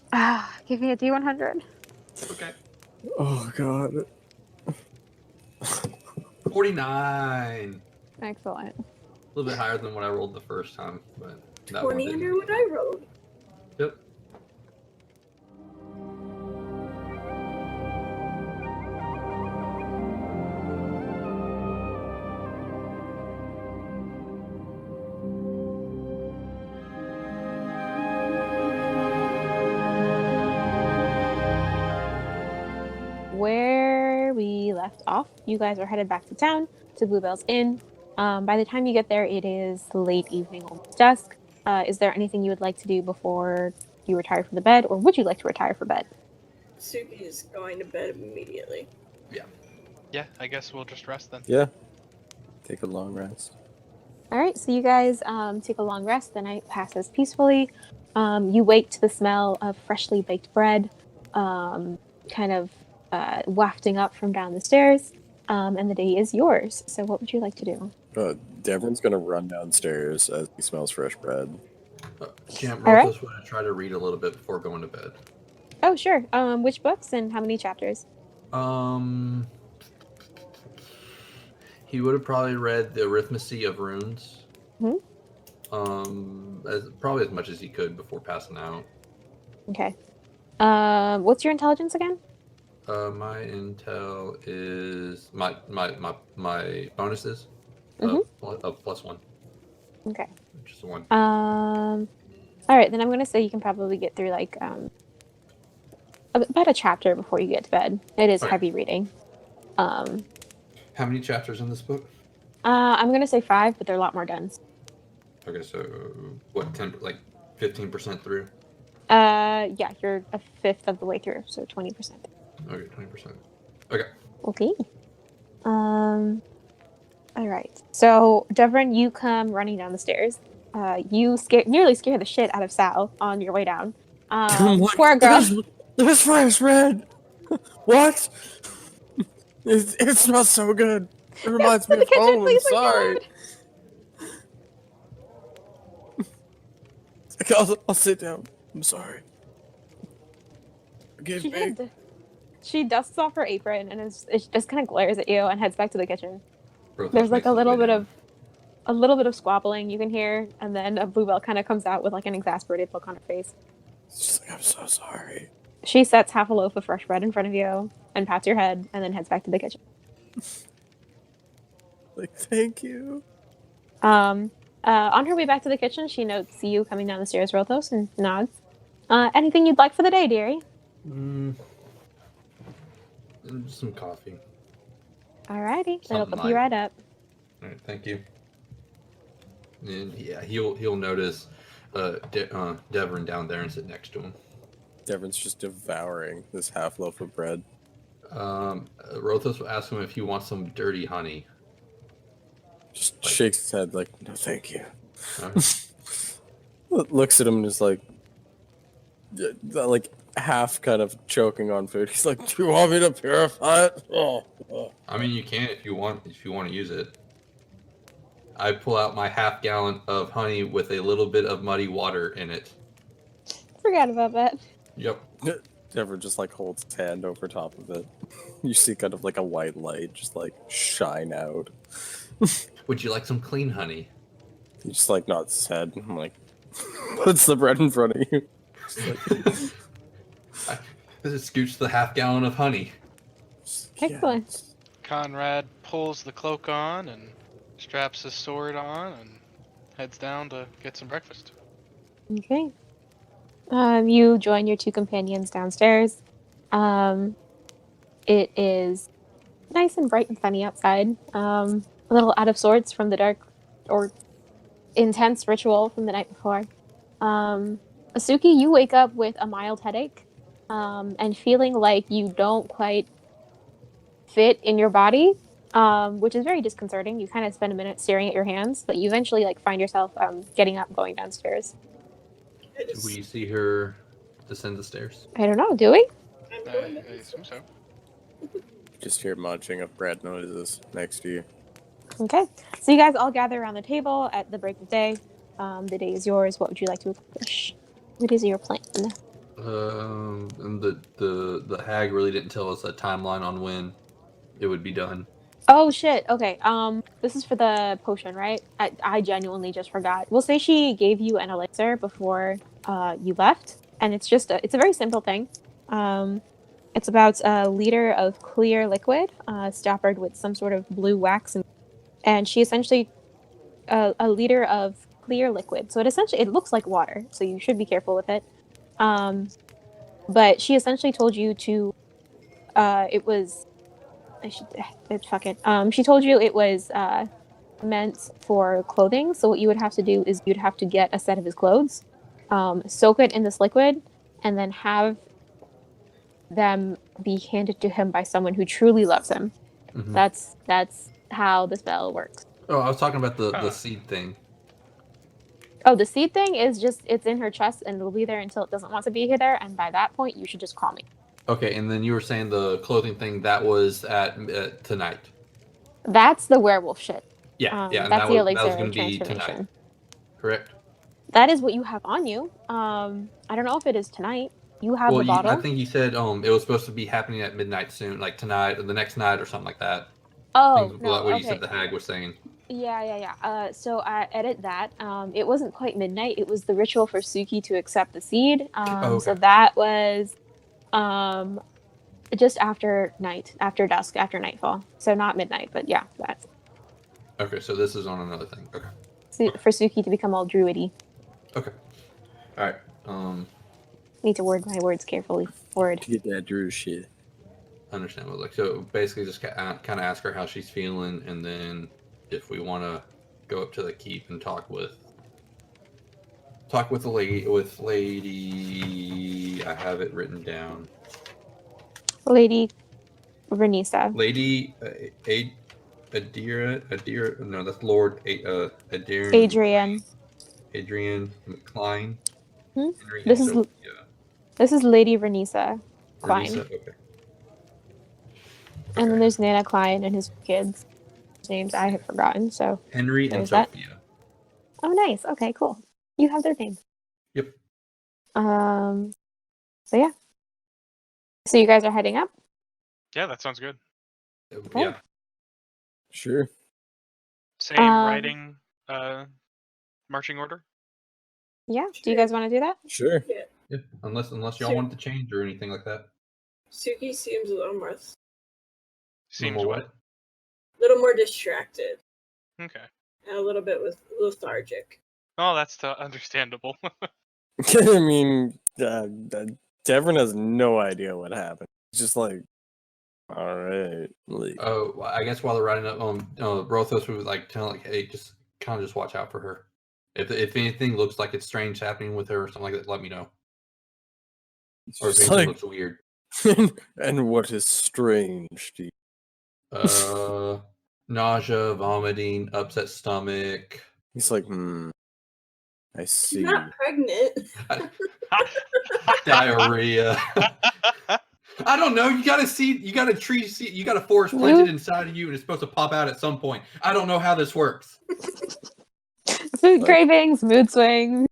Give me a D100. Okay. Oh god. 49. Excellent. A little bit higher than what I rolled the first time, but that 20 one under didn't. what I rolled. Yep. Where we left off, you guys are headed back to town to Bluebell's Inn. By the time you get there, it is late evening, almost dusk. Is there anything you would like to do before you retire from the bed, or would you like to retire for bed? Suki is going to bed immediately. Yeah, I guess we'll just rest then. Yeah. Take a long rest. All right, so you guys take a long rest. The night passes peacefully. You wake to the smell of freshly baked bread, kind of wafting up from down the stairs, and the day is yours. So what would you like to do? Devran's gonna run downstairs as he smells fresh bread. Champ All right. Rolthos would try to read a little bit before going to bed. Oh, sure. Which books and how many chapters? He would have probably read the Arithmetic of Runes. Mhm. Probably as much as he could before passing out. Okay. What's your intelligence again? My intel is my bonuses Mhm. of +1, Okay. which is 1. All right, then I'm gonna say you can probably get through like about a chapter before you get to bed. It is Okay. heavy reading. How many chapters in this book? I'm gonna say 5, but there are a lot more done. Okay, so what 10 like 15% through? Yeah, you're a fifth of the way through, so 20%. Okay, 20%. Okay. Okay. All right. So, Devran, you come running down the stairs. You nearly scare the shit out of Sal on your way down. Poor girl. There's fresh bread. What? It smells so good. It reminds me To the of kitchen, home. I'm please, my sorry. God. I'll sit down. I'm sorry. Forgive me. She dusts off her apron and it just kind of glares at you and heads back to the kitchen. Rolthos There's like makes a his little way bit down. of squabbling you can hear, and then a Bluebell kind of comes out with like an exasperated look on her face. It's just like, I'm so sorry. She sets half a loaf of fresh bread in front of you and pats your head and then heads back to the kitchen. Like, thank you. On her way back to the kitchen, she notes you coming down the stairs, Rolthos, and nods. Anything you'd like for the day, dearie? Some coffee. Alrighty, it'll Something put you light. right up. All right, thank you. And yeah, he'll notice Devran down there and sit next to him. Devran's just devouring this half loaf of bread. Rothos will ask him if he wants some dirty honey. Just shakes his head like, no, thank you. Alright. Looks at him and is like half kind of choking on food. He's like, do you want me to purify it? Oh. I mean, you can if you want to use it. I pull out my half gallon of honey with a little bit of muddy water in it. Forgot about that. Yep. Devran just like holds his hand over top of it. You see kind of like a white light just like shine out. Would you like some clean honey? He just like nods his head and like puts the bread in front of you. Just scooch the half gallon of honey. Excellent. Conrad pulls the cloak on and straps his sword on and heads down to get some breakfast. Okay. You join your two companions downstairs. It is nice and bright and sunny outside. A little out of sorts from the dark or intense ritual from the night before. Asuki, you wake up with a mild headache and feeling like you don't quite fit in your body, which is very disconcerting. You kind of spend a minute staring at your hands, but you eventually find yourself getting up and going downstairs. Do we see her descend the stairs? I don't know, do we? I assume so. Just hear munching of bread noises next to you. Okay. So you guys all gather around the table at the break of day. The day is yours. What would you like to accomplish? What is your plan? And the hag really didn't tell us a timeline on when it would be done. Oh shit. Okay. This is for the potion, right? I genuinely just forgot. We'll say she gave you an elixir before you left, and it's a very simple thing. It's about a liter of clear liquid, stoppered with some sort of blue wax, and she essentially a liter of clear liquid. So it looks like water, so you should be careful with it. But she essentially told you to. It was. Fuck it. She told you it was meant for clothing. So what you would have to do is you'd have to get a set of his clothes, soak it in this liquid, and then have them be handed to him by someone who truly loves him. Mm-hmm. That's how the spell works. Oh, I was talking about the seed thing. Oh, the seed thing is just, it's in her chest and it'll be there until it doesn't want to be there, and by that point you should just call me. Okay, and then you were saying the clothing thing, that was at tonight. That's the werewolf shit. Yeah, yeah. That's the elixir that was going to be transformation. tonight. Correct? That is what you have on you. I don't know if it is tonight. You have the bottle. I think you said it was supposed to be happening at midnight soon, like tonight or the next night or something like that. Oh, no, what okay. you said the hag was saying. Yeah. So I edit that. It wasn't quite midnight. It was the ritual for Tsuki to accept the seed. Okay. So that was just after dusk, after nightfall. So not midnight, but yeah, that. Okay, so this is on another thing. Okay. For Tsuki to become all druidy. Okay. All right. Need to word my words carefully. Word. Get that druid shit. Understandable. Like, so basically just kind of ask her how she's feeling, and then if we want to go up to the keep and talk with the lady, I have it written down. Lady Renisa. Lady Adira, no, that's Lord Adrian. Adrian McCline. This is Lady Renisa Klein. Renisa? Okay. And then there's Nana Klein and his kids. Whose names I have forgotten. So Henry and that. Sophia. Oh, nice. Okay, cool. You have their names. Yep. So yeah. So you guys are heading up? Yeah, that sounds good. Okay. Yeah. Sure. Same writing, marching order. Yeah. Do you guys want to do that? Sure. Yeah. Unless y'all want to change or anything like that. Tsuki seems a little more Seems what? little more distracted, Okay. and a little bit lethargic. Oh, that's understandable. I mean, Devran has no idea what happened. It's just like, all right. Like, Oh, I guess while they're riding up, Rolthos was like telling, like, hey, just kind of just watch out for her. If anything looks like it's strange happening with her or something like that, let me know. it's Or if just anything like, looks weird. and what is strange to you? Nausea, vomiting, upset stomach. He's like, I She's see. not pregnant. Diarrhea. I don't know. You got a seed. You got a tree seed. You got a forest planted inside of you, and it's supposed to pop out at some point. I don't know how this works. Food Like- cravings, mood swings,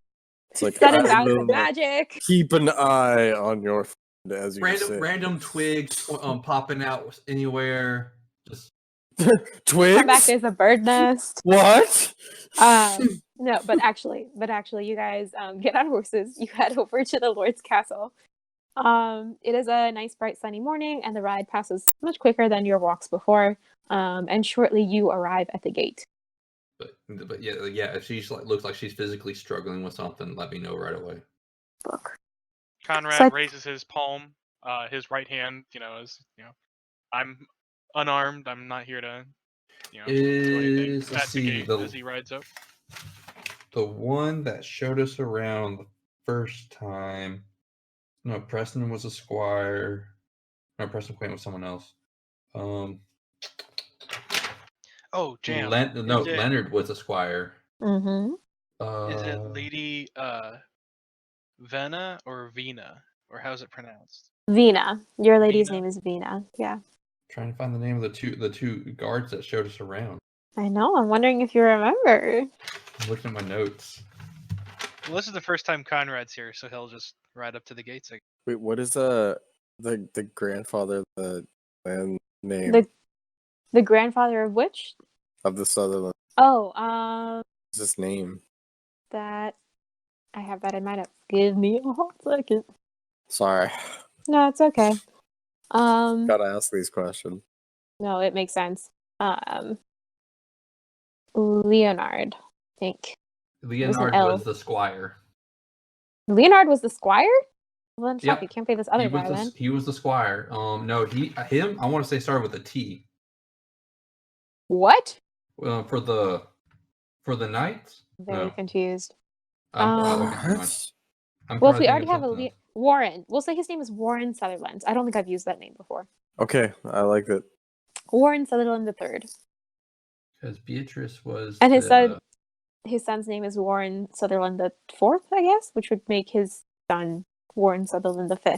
It's like, sudden I bouts will of magic. keep an eye on your food as you say. Random twigs popping out anywhere. Just Twigs? Come back, there's a bird nest. What? No, but actually, you guys get on horses. You head over to the Lord's Castle. It is a nice, bright, sunny morning, and the ride passes much quicker than your walks before. And shortly, you arrive at the gate. but yeah. If she's like looks like she's physically struggling with something, let me know right away. Book. Conrad So raises his palm, his right hand. I'm unarmed. I'm not here to, do anything. Let's At the see, gate as he rides up. the one that showed us around the first time. No, Preston was a squire. No, Preston Quaint was someone else. Oh, Jam. Leonard was a squire. Mm-hmm. Is it Lady Vena or Vina? Or how's it pronounced? Vina. Your lady's Vina? name is Vina. Yeah. Trying to find the name of the two guards that showed us around. I know. I'm wondering if you remember. I'm looking at my notes. Well, this is the first time Conrad's here, so he'll just ride up to the gates. Wait, what is the grandfather, the land name The grandfather of which? of the Sutherland? Oh, What's his name? that I have that in mind. Give me a hot second. Sorry. No, it's okay. Gotta ask these questions. No, it makes sense. Leonard, I think. Leonard L. was the squire. Leonard was the squire? Well, then fuck, Yep. it can't be this other guy then. He was the squire. No, him. I want to say started with a T. What? For the knights. Very No. confused. Okay, never mind. I'm Well, if we probably already thinking have of a something else. Warren, we'll say his name is Warren Sutherland. I don't think I've used that name before. Okay, I like it. Warren Sutherland III. Because Beatrice was. And his son's name is Warren Sutherland IV, I guess, which would make his son Warren Sutherland V.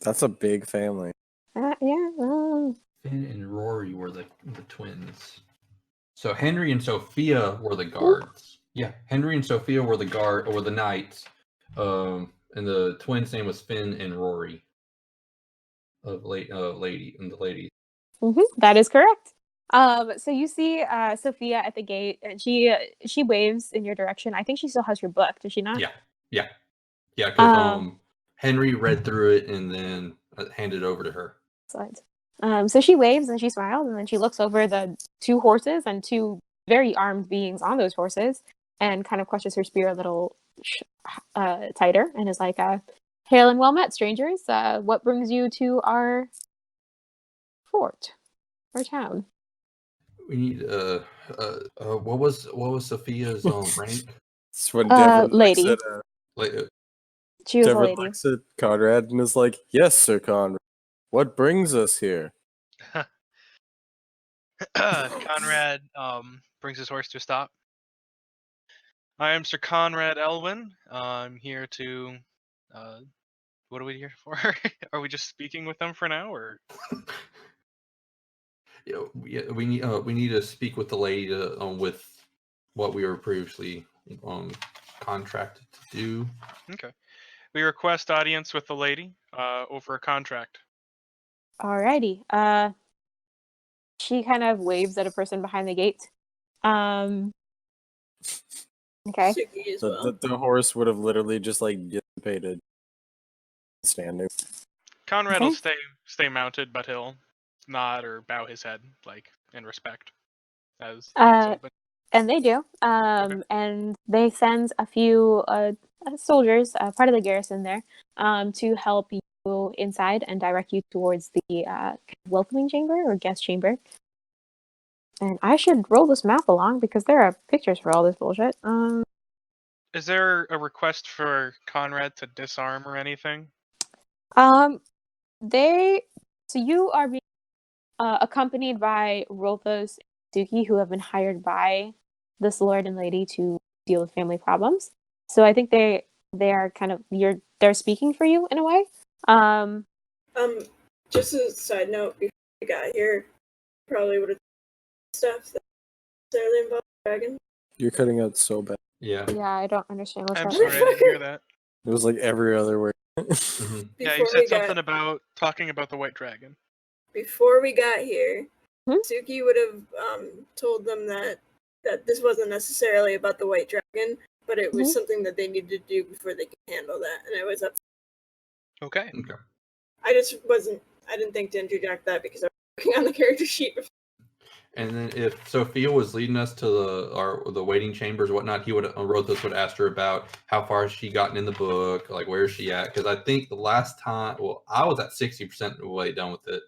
That's a big family. Yeah. Finn and Rory were the twins. So Henry and Sophia were the guards. Yeah, Henry and Sophia were the knights. And the twins' name was Finn and Rory. Lady. Mm-hmm, that is correct. So you see Sophia at the gate, and she waves in your direction. I think she still has your book, does she not? Yeah. Because Henry read through it and then handed it over to her. Excellent. So she waves and she smiles, and then she looks over the two horses and two very armed beings on those horses, and kind of crushes her spear a little tighter, and is like, "Hail and well met, strangers. What brings you to our fort or town?" We need what was Sophia's rank? It's when Devran lady. looks at She was a Devran lady. looks at Conrad and is like, "Yes, Sir Conrad. What brings us here?" Conrad brings his horse to a stop. I am Sir Conrad Elwyn. I'm here to. What are we here for? Are we just speaking with them for now, or? We need to speak with the lady with what we were previously contracted to do. Okay. We request audience with the lady over a contract. Alrighty. She kind of waves at a person behind the gate. Okay. Tsuki as well. The horse would have literally just like dissipated standing. Conrad Okay. will stay mounted, but he'll nod or bow his head, like and respect as the gates Uh, open. and they do. And they send a few soldiers, part of the garrison there, to help you inside and direct you towards the welcoming chamber or guest chamber. And I should roll this map along because there are pictures for all this bullshit. Is there a request for Conrad to disarm or anything? So you are being accompanied by Rolthos and Tsuki, who have been hired by this lord and lady to deal with family problems. So I think they are kind of they're speaking for you in a way. Just a side note, before we got here, probably would have stuff that necessarily involved dragon. You're cutting out so bad. Yeah. Yeah, I don't understand what's I'm happening. sorry, I didn't hear that. It was like every other word. Mhm. Yeah, you Before said we something got about talking about the white dragon. before we got here, Hmm? Suki would have told them that this wasn't necessarily about the white dragon, but it was Mhm. something that they needed to do before they could handle that, and it was up. Okay. Okay. I didn't think to interject that because I was working on the character sheet. And then if Sophia was leading us to the waiting chambers or whatnot, he would Rothos would ask her about how far has she gotten in the book, like where is she at? Because I think the last time, well, I was at 60% of the way done with it.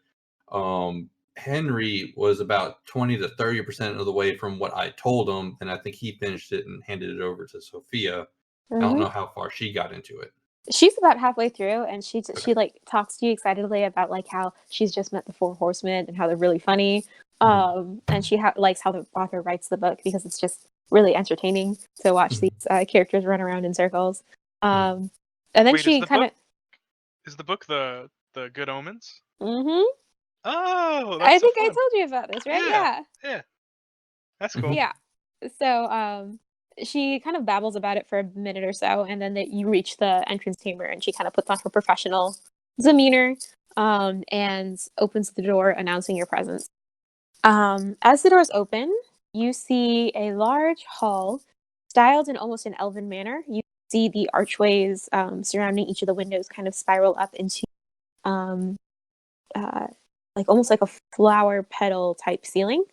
Henry was about 20 to 30% of the way from what I told him, and I think he finished it and handed it over to Sophia. I don't know how far she got into it. She's about halfway through, and she like talks to you excitedly about like how she's just met the Four Horsemen and how they're really funny. And she likes how the author writes the book because it's just really entertaining to watch these characters run around in circles. And then Wait, she kind of. Is the book the Good Omens? Mm-hmm. Oh, that's I so think I fun. told you about this, right? Yeah. That's cool. Yeah. So she kind of babbles about it for a minute or so, and then you reach the entrance chamber, and she kind of puts on her professional demeanor and opens the door, announcing your presence. As the doors open, you see a large hall styled in almost an elven manner. You see the archways surrounding each of the windows kind of spiral up into um, like almost like a flower petal type ceiling.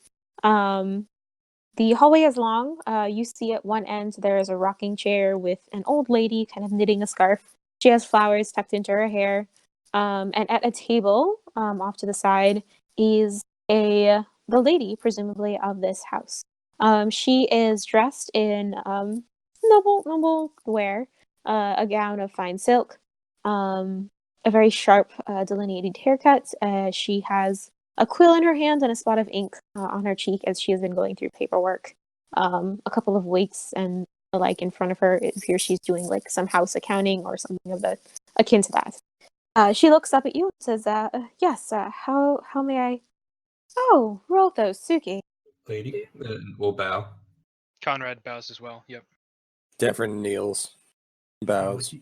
The hallway is long. You see at one end there is a rocking chair with an old lady kind of knitting a scarf. She has flowers tucked into her hair. And at a table off to the side is the lady, presumably of this house. She is dressed in noble wear, a gown of fine silk, a very sharp delineated haircut. She has a quill in her hand and a spot of ink on her cheek as she has been going through paperwork. A couple of weights and the like in front of her. It appears she's doing like some house accounting or something of the akin to that. She looks up at you and says, "Yes. How may I?" "Oh, Rolthos, Tsuki." Lady, we'll bow. Conrad bows as well. Yep. Devran kneels, bows.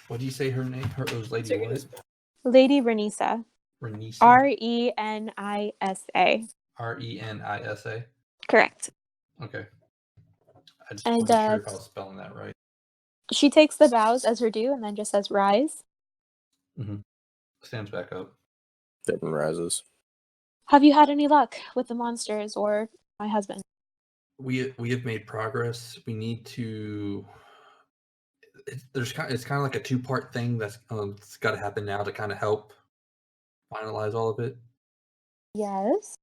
What do you say her name? Her was Lady Taking what? this Lady Renisa. Renisa. Renisa. Renisa. Correct. Okay. I just And wasn't sure if I was spelling that right. she takes the bows as her due and then just says, "Rise." Stands back up. Devran rises. "Have you had any luck with the monsters or my husband?" We have made progress. We need to. It's kind of like a 2-part thing that's it's got to happen now to kind of help finalize all of it. Yes.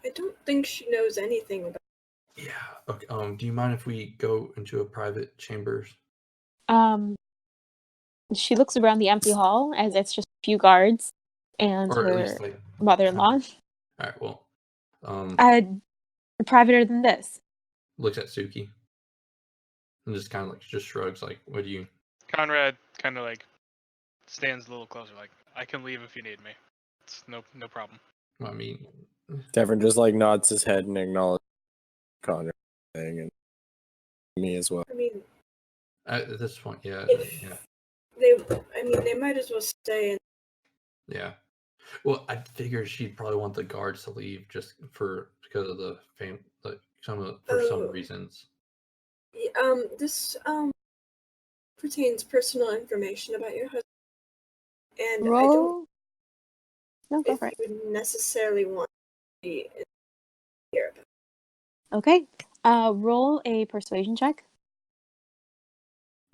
I don't think she knows anything about. Yeah. Okay. Do you mind if we go into a private chambers? She looks around the empty hall as it's just a few guards and Or at her least like mother-in-law. All right. Well, Privater than this. looks at Suki and just kind of like just shrugs. Like, what do you? Conrad kind of like stands a little closer. Like, I can leave if you need me. It's no problem. I mean, Devran just like nods his head and acknowledges Conrad thing and me as well. I mean, at this point, yeah. they might as well stay. Yeah. Well, I figured she'd probably want the guards to leave just because of the fame, like some reasons. This pertains personal information about your husband, and I don't Roll. No, go if for it. you would necessarily want to be Okay. Roll a persuasion check.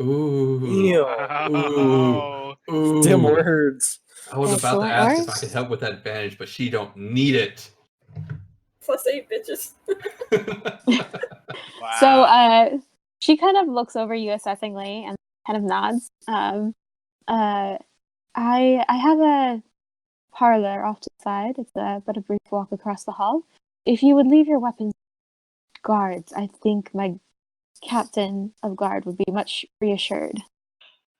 Ooh. Ew. Wow. Ooh. Dim words. I was about to Excellent ask if work. I could help with that advantage, but she don't need it. +8 bitches. Wow. So she kind of looks over you assessingly and kind of nods. I have a parlor off to the side. It's but a brief walk across the hall. If you would leave your weapons guards, I think my captain of guard would be much reassured.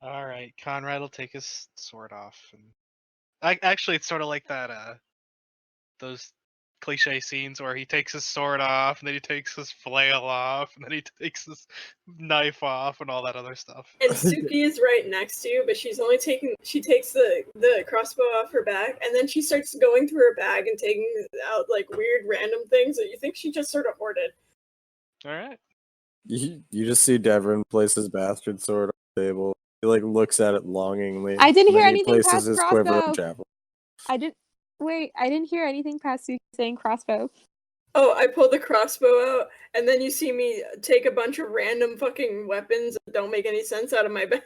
All right, Conrad will take his sword off, and actually, it's sort of like that those cliche scenes where he takes his sword off, and then he takes his flail off, and then he takes his knife off, and all that other stuff. And Tsuki is right next to you, but she takes the crossbow off her back, and then she starts going through her bag and taking out like weird random things that you think she just sort of hoarded. All right. You just see Devran place his bastard sword on the table. He like looks at it longingly. I didn't and hear then he anything places past his quiver crossbow. and javelin. I didn't hear anything past Suki saying crossbow. Oh, I pulled the crossbow out, and then you see me take a bunch of random fucking weapons that don't make any sense out of my bag.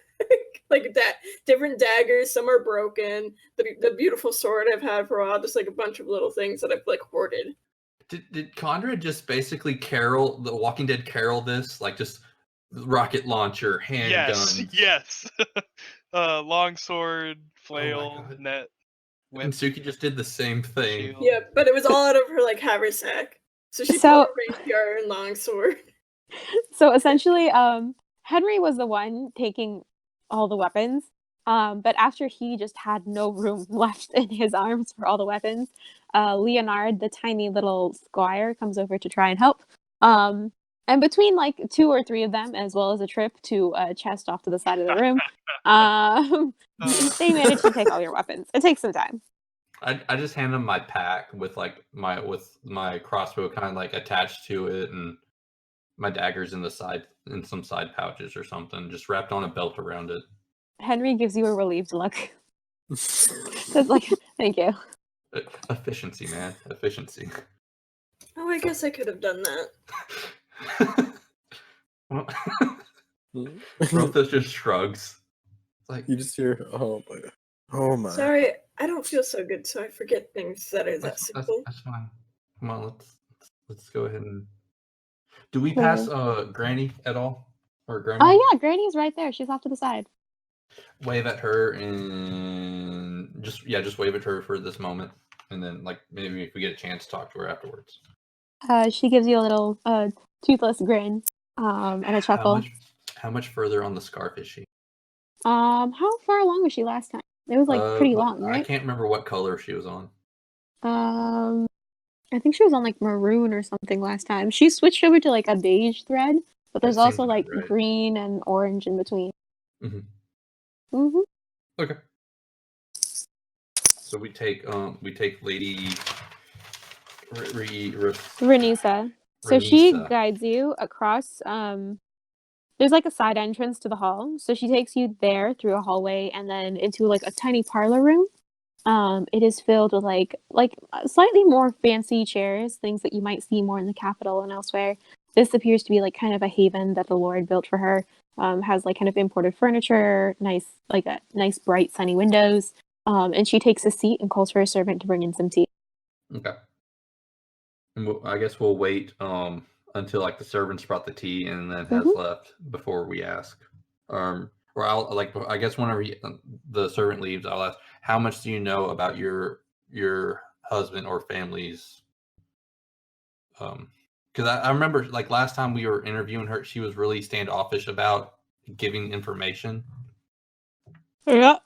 Like that, different daggers, some are broken. The beautiful sword I've had for a while, just like a bunch of little things that I've like hoarded. Did Conrad just basically The Walking Dead Carol this? Like just rocket launcher, handgun. Yes. Longsword, flail, God. net, whip, And Suki just did the same thing. shield. Yeah, but it was all out of her like haversack. So she So- pulled a rapier and longsword. So essentially, Henry was the one taking all the weapons. But after he just had no room left in his arms for all the weapons, Leonard, the tiny little squire, comes over to try and help. And between like 2 or 3 of them, as well as a trip to a chest off to the side of the room, they managed to take all your weapons. It takes some time. I just hand him my pack with like my crossbow kind of like attached to it, and my daggers in some side pouches or something, just wrapped on a belt around it. Henry gives you a relieved look. It's like, thank you. Efficiency, man. Efficiency. Oh, I guess I could have done that. Rolthos just shrugs. It's like, You just hear, oh my. Sorry, I don't feel so good, so I forget things that are that simple. that's fine. Come on, let's go ahead and. Do we pass Granny at all? Or Granny? Oh yeah, Granny's right there. She's off to the side. Wave at her and just wave at her for this moment, and then like maybe if we get a chance, talk to her afterwards. She gives you a little toothless grin and a chuckle. How much further on the scarf is she? How far along was she last time? It was like pretty long, right? I can't remember what color she was on. I think she was on like maroon or something last time. She switched over to like a beige thread, but there's That seems also like right. green and orange in between. Mm-hmm. Okay. So we take Lady Renisa. So she guides you across. There's like a side entrance to the hall, so she takes you there through a hallway and then into like a tiny parlor room. It is filled with like slightly more fancy chairs, things that you might see more in the capital and elsewhere. This appears to be like kind of a haven that the Lord built for her. Has like kind of imported furniture, nice bright sunny windows. And she takes a seat and calls for a servant to bring in some tea. Okay. And I guess we'll wait until like the servants brought the tea and then has left before we ask. Or I'll I guess whenever the servant leaves, I'll ask, how much do you know about your husband or family's? Because I remember like last time we were interviewing her, she was really standoffish about giving information. Yeah.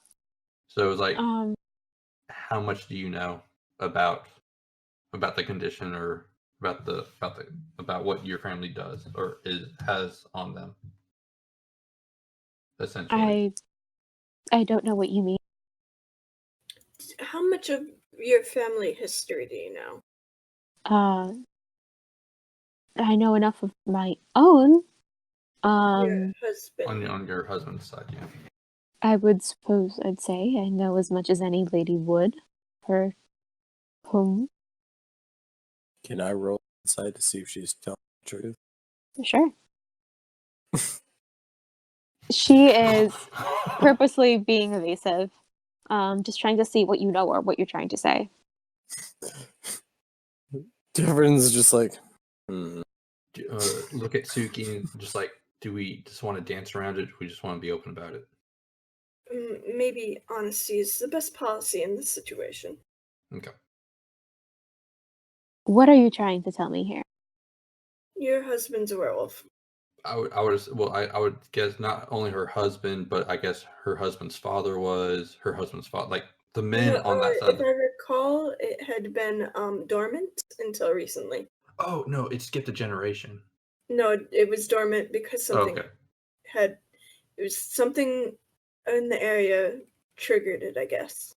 So it was like, how much do you know about the condition or about what your family does or has on them? Essentially, I don't know what you mean. How much of your family history do you know? I know enough of my own. Your husband. on your husband's side, yeah. I would suppose I'd say I know as much as any lady would. Her home. Can I roll inside to see if she's telling truth. Sure. She is purposely being evasive, just trying to see what you know or what you're trying to say. Devran's just like, Look at Tsuki and just like, do we just want to dance around it? Or we just want to be open about it? Maybe honesty is the best policy in this situation. Okay. What are you trying to tell me here? Your husband's a werewolf. I would guess not only her husband, but I guess her husband's father was her husband's father. Like the men on that side. If I recall, it had been dormant until recently. Oh no, it skipped a generation. No, it was dormant because something it was something in the area triggered it, I guess.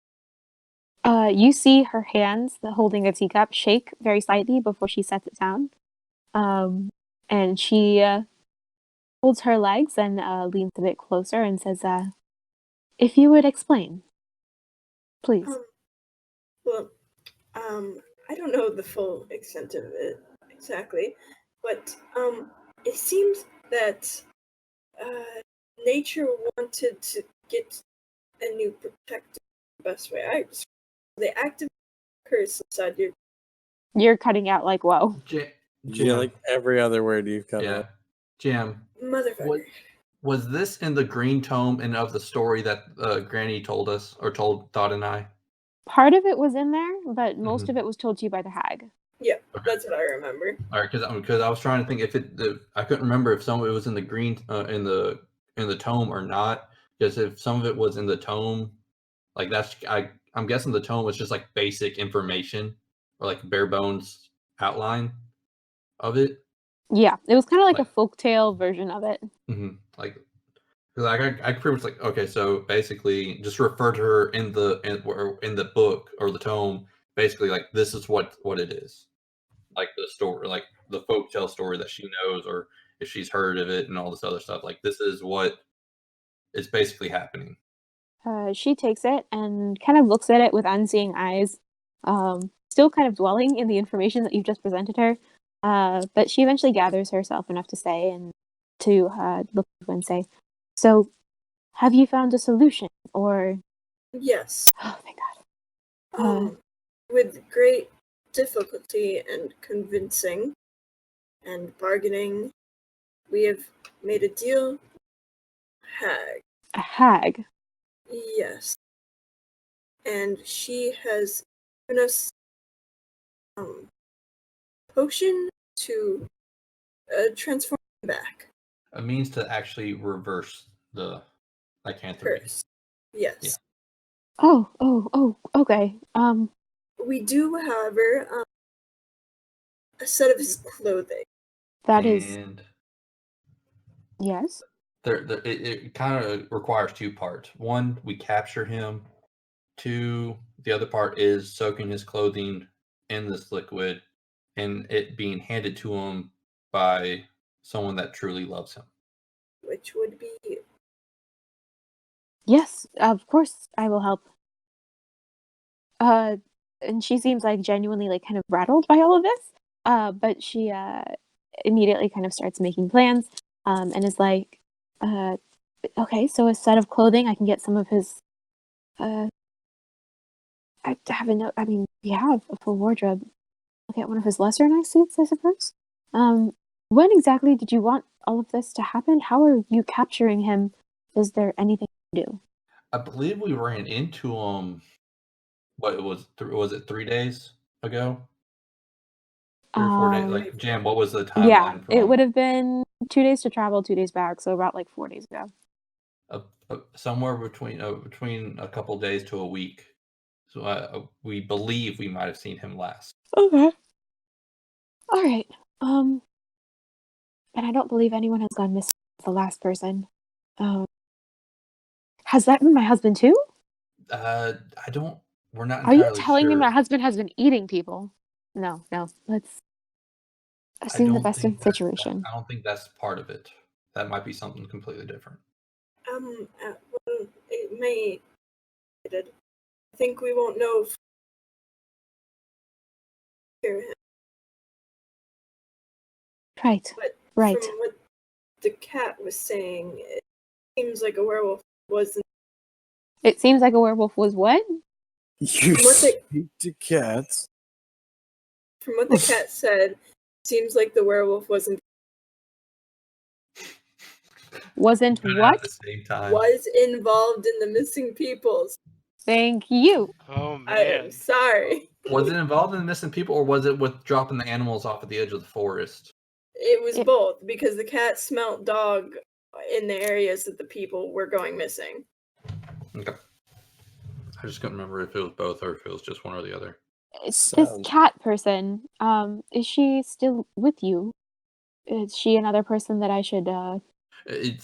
You see her hands holding a teacup shake very slightly before she sets it down. And she holds her legs and leans a bit closer and says, if you would explain, please. I don't know the full extent of it exactly, but it seems that nature wanted to get a new protector the best way. They activated a curse inside your. You're cutting out like, whoa. yeah, like every other word you've cut out. Jam. Motherfucker. Was this in the green tome and of the story that Granny told us, or told Dot and I? Part of it was in there, but most of it was told to you by the hag. Yeah, that's what I remember. All right, because I was trying to think if I couldn't remember if some of it was in the green in the tome or not. Because if some of it was in the tome, like I'm guessing the tome was just like basic information or like bare bones outline of it. Yeah, it was kind of like a folktale version of it. Mm-hmm. Like, because I pretty much like, okay, so basically just refer to her in the book or the tome. Basically, like this is what it is, like the story, like the folktale story that she knows, or if she's heard of it and all this other stuff. Like this is what is basically happening. She takes it and kind of looks at it with unseeing eyes, still kind of dwelling in the information that you've just presented her. But she eventually gathers herself enough to say and to look and say, so have you found a solution or? Yes. Oh, thank God. With great difficulty and convincing and bargaining, we have made a deal. Hag. A hag? Yes. And she has given us potion to transform back. A means to actually reverse the lycanthropy. Curse. Yes. Yeah. Oh, okay. We do, however, a set of his clothing. That is. Yes. It kind of requires two parts. One, we capture him. Two, the other part is soaking his clothing in this liquid and it being handed to him by someone that truly loves him. Which would be you. Yes, of course I will help. And she seems like genuinely like kind of rattled by all of this. But she immediately kind of starts making plans, and is like, okay, so a set of clothing, I can get some of his I haven't know I mean, we have a full wardrobe. I'll get one of his lesser nice suits, I suppose. When exactly did you want all of this to happen? How are you capturing him? Is there anything to do? I believe we ran into him. What it was? Was it 3 days ago? 3 or 4 days? Like, Jam, what was the timeline? Yeah, it would have been 2 days to travel, 2 days back, so about like 4 days ago. Somewhere between a couple of days to a week. So we believe we might have seen him last. Okay. All right. And I don't believe anyone has gone missing since the last person. Has that been my husband too? I don't. We're not Are entirely you telling me sure. my husband has been eating people? No. Let's assume the best in the situation. I don't think that's part of it. That might be something completely different. Well, it may. I think we won't know. Right. But Right. from what the cat was saying, it seems like a werewolf wasn't. It seems like a werewolf was what? You From what they- speak to cats. From what the cat said, seems like the werewolf wasn't Wasn't Kinda what? At the same time. was involved in the missing peoples. Thank you. Oh I am man. sorry. Was it involved in missing people, or was it with dropping the animals off at the edge of the forest? It was It- both because the cat smelt dog in the areas that the people were going missing. Okay. I just couldn't remember if it was both or if it was just one or the other. This Sounds- cat person, is she still with you? Is she another person that I should, It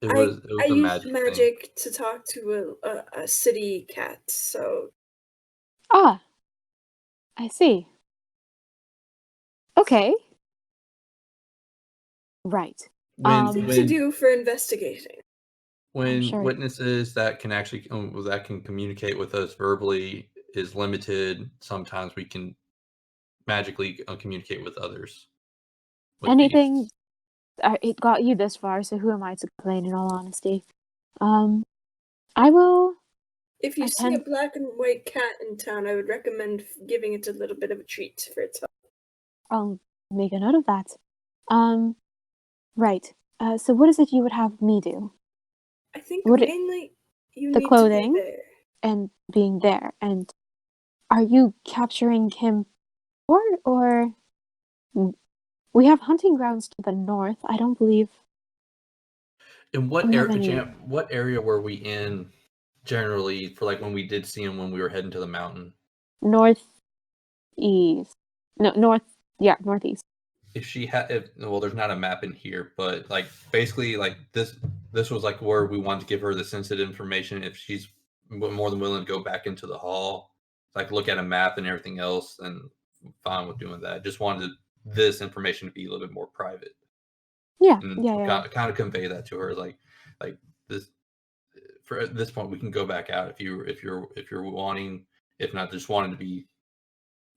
I was a used magic thing. magic to talk to a city cat, so Ah, I see. Okay. Right. When to when do for investigating. when sure. witnesses that can actually that can communicate with us verbally is limited, sometimes we can magically communicate with others. with Anything, beasts. it got you this far, so who am I to complain, in all honesty? I will, If you I see a tend- black and white cat in town, I would recommend giving it a little bit of a treat for its health. I'll make a note of that. Right. So what is it you would have me do? I think Would it- mainly you the need clothing? to be there. And being there, and are you capturing him or we have hunting grounds to the north? I don't believe And what we have any what area were we in generally for like when we did see him when we were heading to the mountain? northeast. No, northeast. If she had, well, there's not a map in here, but like basically like this was like where we wanted to give her the sensitive information. If she's more than willing to go back into the hall, like look at a map and everything else, then I'm fine with doing that. Just wanted this information to be a little bit more private. Yeah, And yeah. kind of convey that to her, like this. For at this point, we can go back out if you're wanting. If not, just wanting to be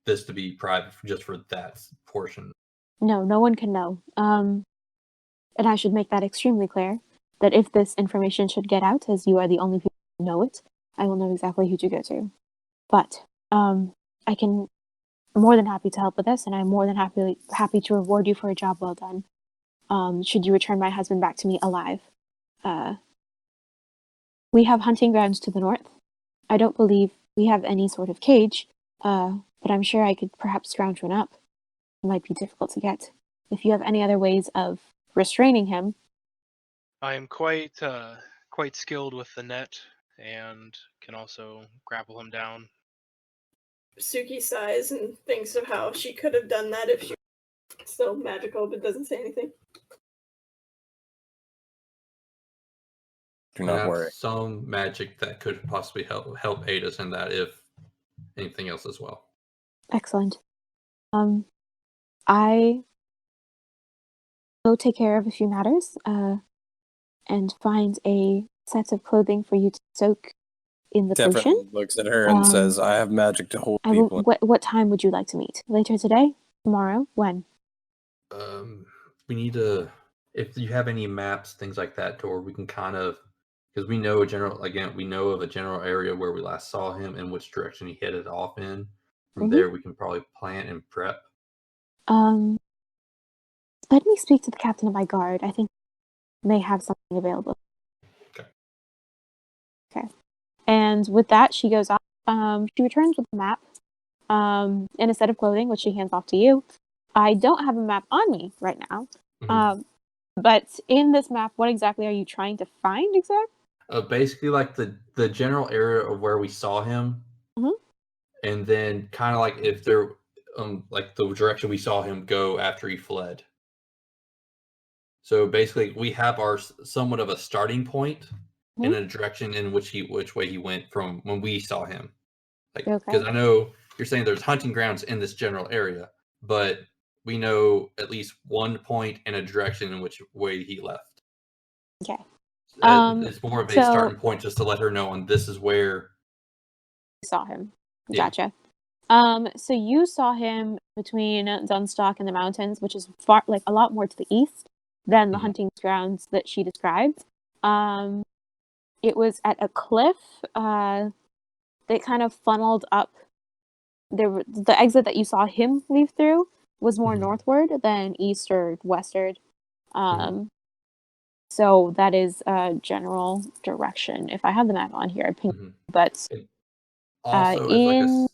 this to be private just for that portion. No one can know. And I should make that extremely clear that if this information should get out, as you are the only people who know it, I will know exactly who to go to. But I can more than happy to help with this, and I'm more than happy to reward you for a job well done. Should you return my husband back to me alive. We have hunting grounds to the north. I don't believe we have any sort of cage, but I'm sure I could perhaps scrounge one up. It might be difficult to get. If you have any other ways of restraining him. I am quite skilled with the net and can also grapple him down. Suki sighs and thinks of how she could have done that if she was still magical, but doesn't say anything. Do We not have worry. some magic that could possibly help aid us in that, if anything else as well. Excellent. I will take care of a few matters, and find a set of clothing for you to soak in the potion. Devran looks at her and says, "I have magic to hold I will, people." what time would you like to meet? Later today? Tomorrow? When? We need to, if you have any maps, things like that, to where we can kind of, because we know we know of a general area where we last saw him and which direction he headed off in. From Mhm. there, we can probably plan and prep. Let me speak to the captain of my guard. I think he may have something available. Okay. And with that, she goes off. She returns with a map, and a set of clothing, which she hands off to you. I don't have a map on me right now. Mhm. But in this map, what exactly are you trying to find exactly? Basically, like the general area of where we saw him, Mhm. and then kind of like if there, like the direction we saw him go after he fled. So basically, we have our somewhat of a starting point in a direction in which way he went from when we saw him. Like, because I know you're saying there's hunting grounds in this general area, but we know at least one point and a direction in which way he left. Okay. It's more of a starting point just to let her know on this is where saw him. Yeah. Gotcha. So you saw him between Dunstok and the mountains, which is far, like a lot more to the east than the hunting grounds that she described. It was at a cliff that kind of funneled up. The exit that you saw him leave through was more northward than east or westward. So that is a general direction. If I have the map on here, I'd ping. But Also, as like in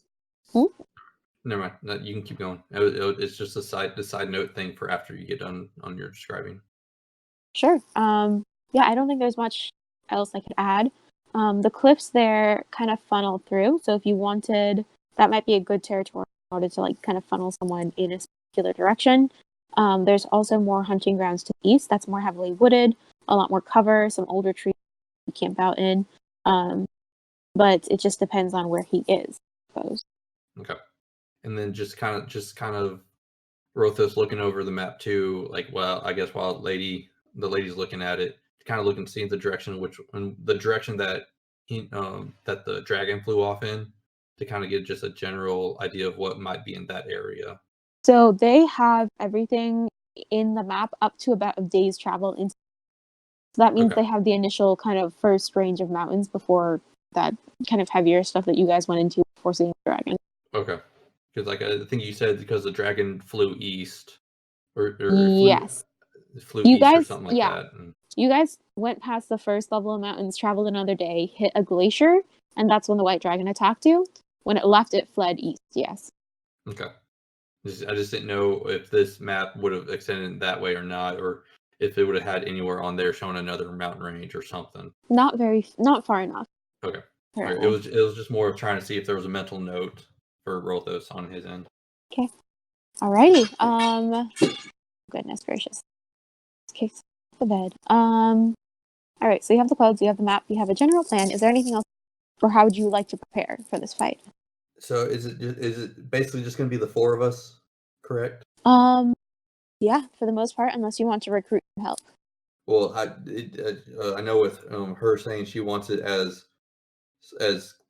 never mind. No, you can keep going. It's just a side note thing for after you get done on your describing. Sure. Yeah, I don't think there's much else I could add. The cliffs there kind of funnel through, so if you wanted, that might be a good territory in order to like kind of funnel someone in a particular direction. There's also more hunting grounds to the east. That's more heavily wooded, a lot more cover, some older trees to camp out in. But it just depends on where he is, I suppose. Okay. And then just kind of Rolthos looking over the map too, like, well, I guess while the lady's looking at it, kind of looking to see the direction that that the dragon flew off in, to kind of get just a general idea of what might be in that area. So they have everything in the map up to about a day's travel into. So that means they have the initial kind of first range of mountains before that kind of heavier stuff that you guys went into before seeing the dragon. Okay. Because like I think you said because the dragon flew east, or yes, flew you east guys, or something like that. And... You guys went past the first level of mountains, traveled another day, hit a glacier, and that's when the white dragon attacked you. When it left, it fled east. Yes. Okay. I just didn't know if this map would have extended that way or not, or if it would have had anywhere on there showing another mountain range or something. Not far enough. Okay. Right. It was just more of trying to see if there was a mental note for Rolthos on his end. Okay. Alrighty. Goodness gracious. Okay, the bed. Alright, so you have the clothes, you have the map, you have a general plan. Is there anything else, or how would you like to prepare for this fight? So is it basically just going to be the four of us, correct? Yeah, for the most part, unless you want to recruit help. Well, I know with her saying she wants it as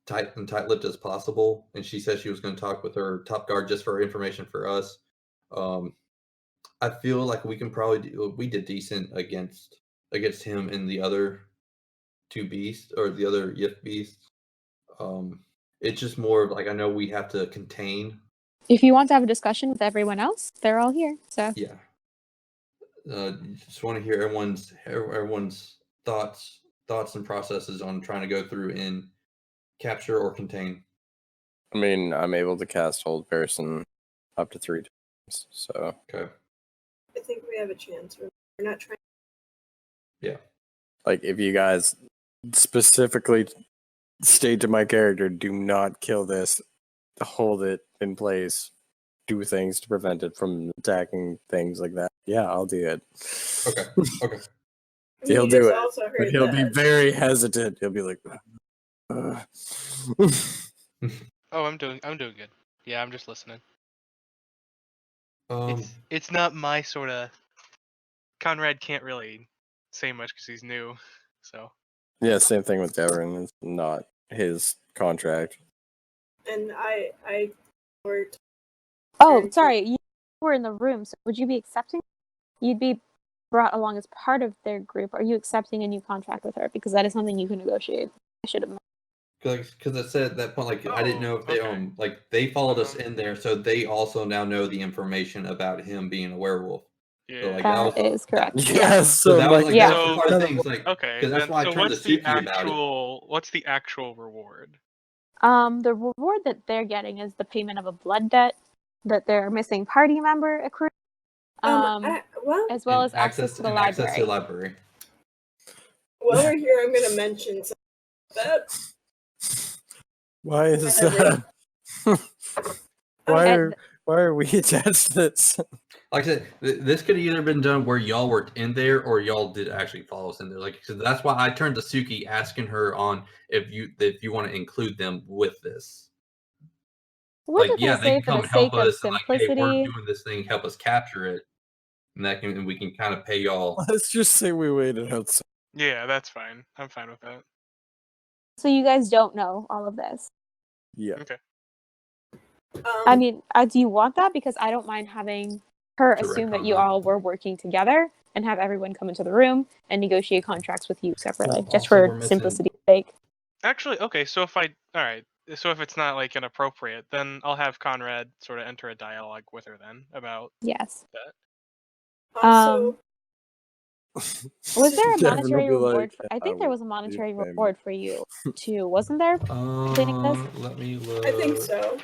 tight-lipped as possible, and she said she was going to talk with her top guard just for information for us. I feel like we can probably we did decent against him and the other two beasts, or the other Yif beasts. It's just more of like, I know we have to contain. If you want to have a discussion with everyone else, they're all here. So yeah, just want to hear everyone's thoughts and processes on trying to go through and capture or contain. I mean, I'm able to cast Hold Person up to 3 times, so. Okay. I think we have a chance. We're not trying. Yeah. Like, if you guys specifically state to my character, do not kill this, hold it in place, do things to prevent it from attacking, things like that. Yeah, I'll do it. Okay. He'll do it, but he'll be very hesitant. He'll be like, Oh, I'm doing good. Yeah, I'm just listening. It's not my sort of. Conrad can't really say much because he's new, so. Yeah, same thing with Devran. It's not his contract. And I worked. Oh, sorry, you were in the room, so would you be accepting? You'd be brought along as part of their group. Are you accepting a new contract with her? Because that is something you can negotiate. I should have. Because I said at that point, like, I didn't know if they like they followed us in there, so they also now know the information about him being a werewolf. Yeah, so, like, that is correct. Yes. So that was like, yeah. that's part of things, like, okay. Because that's why I turned to Tsuki about it. What's the actual reward? The reward that they're getting is the payment of a blood debt that their missing party member accrued. As well as access to the library. Access to the library. While we're here, I'm going to mention something about that. Why is that? Why are we attached to this? Like I said, this could have either been done where y'all were in there, or y'all did actually follow us in there. Like, so that's why I turned to Tsuki, asking her on if you want to include them with this. What like, did they say for the sake of simplicity? Like, hey, we're doing this thing, help us capture it, and we can kind of pay y'all. Let's just say we waited outside. Yeah, that's fine. I'm fine with that. So you guys don't know all of this? Yeah. Okay. I mean, do you want that? Because I don't mind having her Direct assume that you contact. all were working together and have everyone come into the room and negotiate contracts with you separately, Well, just also we're for missing- simplicity's sake. Actually, okay, so if alright, so if it's not like inappropriate, then I'll have Conrad sort of enter a dialogue with her then about Yes. that. Also, Was there a Devin will monetary be reward? like, I think there was a monetary famous. reward for you too, wasn't there? Cleaning this? Let me look. I think so.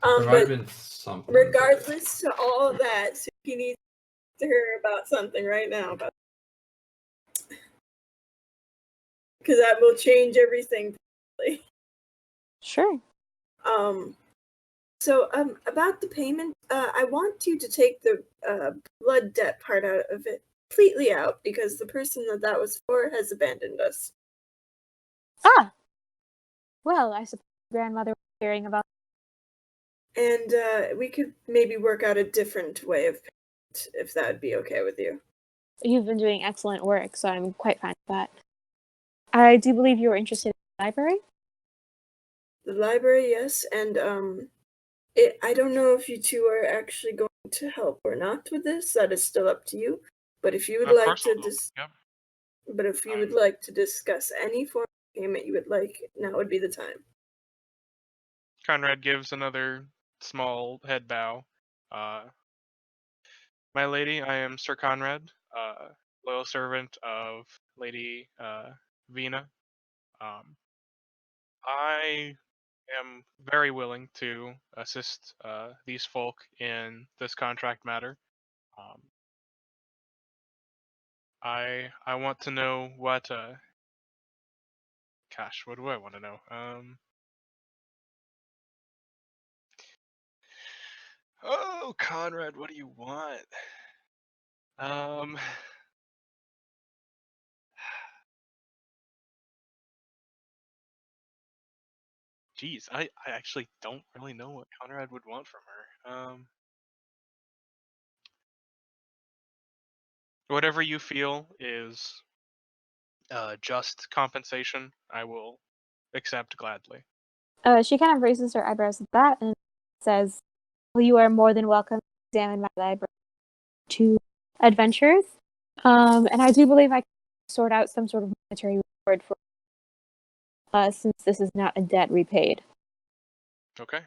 There might But have been something. regardless to all of that, Suki needs to hear about something right now. Because that will change everything. Sure. So about the payment, I want you to take the blood debt part out of it completely out because the person that was for has abandoned us. Ah! Well, I suppose grandmother was hearing about. And we could maybe work out a different way of payment, if that would be okay with you. You've been doing excellent work, so I'm quite fine with that. I do believe you were interested in the library? The library, yes, and I don't know if you two are actually going to help or not with this. That is still up to you. But if you would Of like course to I'll help. Yep. but if you would like to discuss any form of payment you would like, now would be the time. Conrad gives another small head bow. My lady, I am Sir Conrad, loyal servant of Lady Vina. I am very willing to assist these folk in this contract matter. I want to know what. Gosh, what do I want to know? Oh, Conrad, what do you want? Geez, I actually don't really know what Conrad would want from her. Whatever you feel is just compensation, I will accept gladly. She kind of raises her eyebrows at that and says, well, you are more than welcome to examine my library to adventures. And I do believe I can sort out some sort of monetary reward for since this is not a debt repaid. Okay.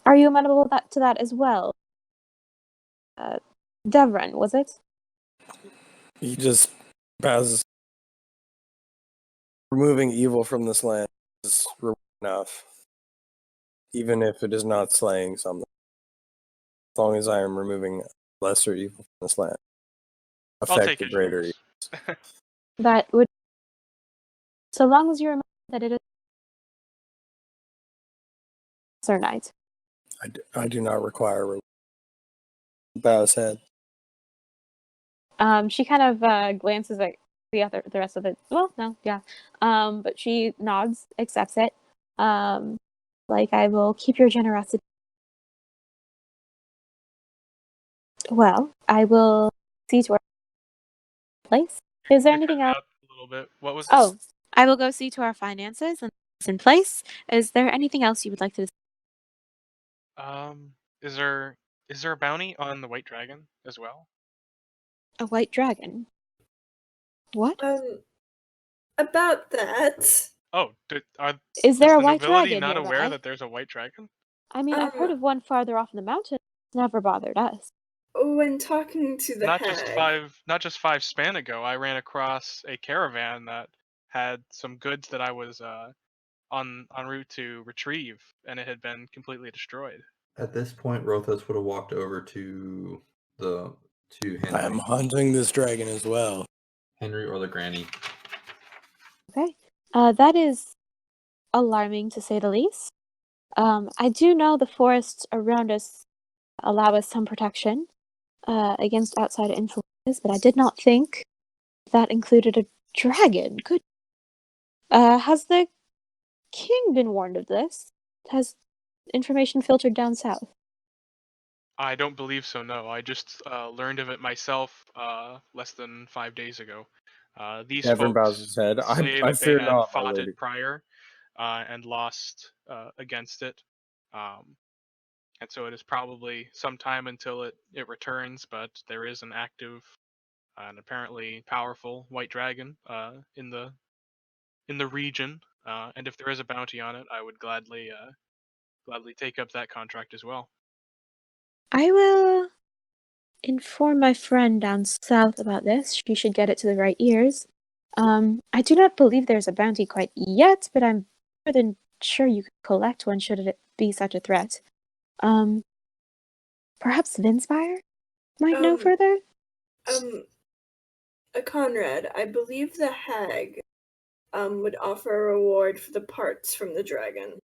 Are you amenable to that as well? Devran, was it? He just bows. Removing evil from this land is reward enough, even if it is not slaying something. As long as I am removing lesser evil from this land, I'll affect take the his greater words. evil. That would, so long as you remember that it is Sir Knight. I do not require reward. Bows head. She kind of glances at the rest of it. Well, no, yeah. But she nods, accepts it. Like, I will keep your generosity. Well, I will see to our place. Is there You anything cut else? out a little bit. What was Oh, I will go see to our finances and it's in place. Is there anything else you would like to discuss? Is there a bounty on the White Dragon as well? A white dragon? What? About that, Oh, Is there a the white nobility dragon not aware nearby? that there's a White Dragon? I mean, I've heard of one farther off in the mountains. It's never bothered us. when talking to the Not hag, just five span ago, I ran across a caravan that had some goods that I was en route to retrieve, and it had been completely destroyed. At this point, Rolthos would have walked over to I am Henry. hunting this dragon as well. Henry or the granny. Okay. That is alarming to say the least. I do know the forests around us allow us some protection against outside influences, but I did not think that included a dragon. Good. Has the king been warned of this? Has information filtered down south? I don't believe so. No, I just learned of it myself less than 5 days ago. These Devin bows folks his head. say I that they fear had not, my fought lady. it prior and lost against it. And so it is probably some time until it returns, but there is an active and apparently powerful white dragon in the region. And if there is a bounty on it, I would gladly take up that contract as well. I will inform my friend down south about this. She should get it to the right ears. I do not believe there's a bounty quite yet, but I'm more than sure you could collect one should it be such a threat. Perhaps Vinspire might know further? Conrad, I believe the hag would offer a reward for the parts from the dragon.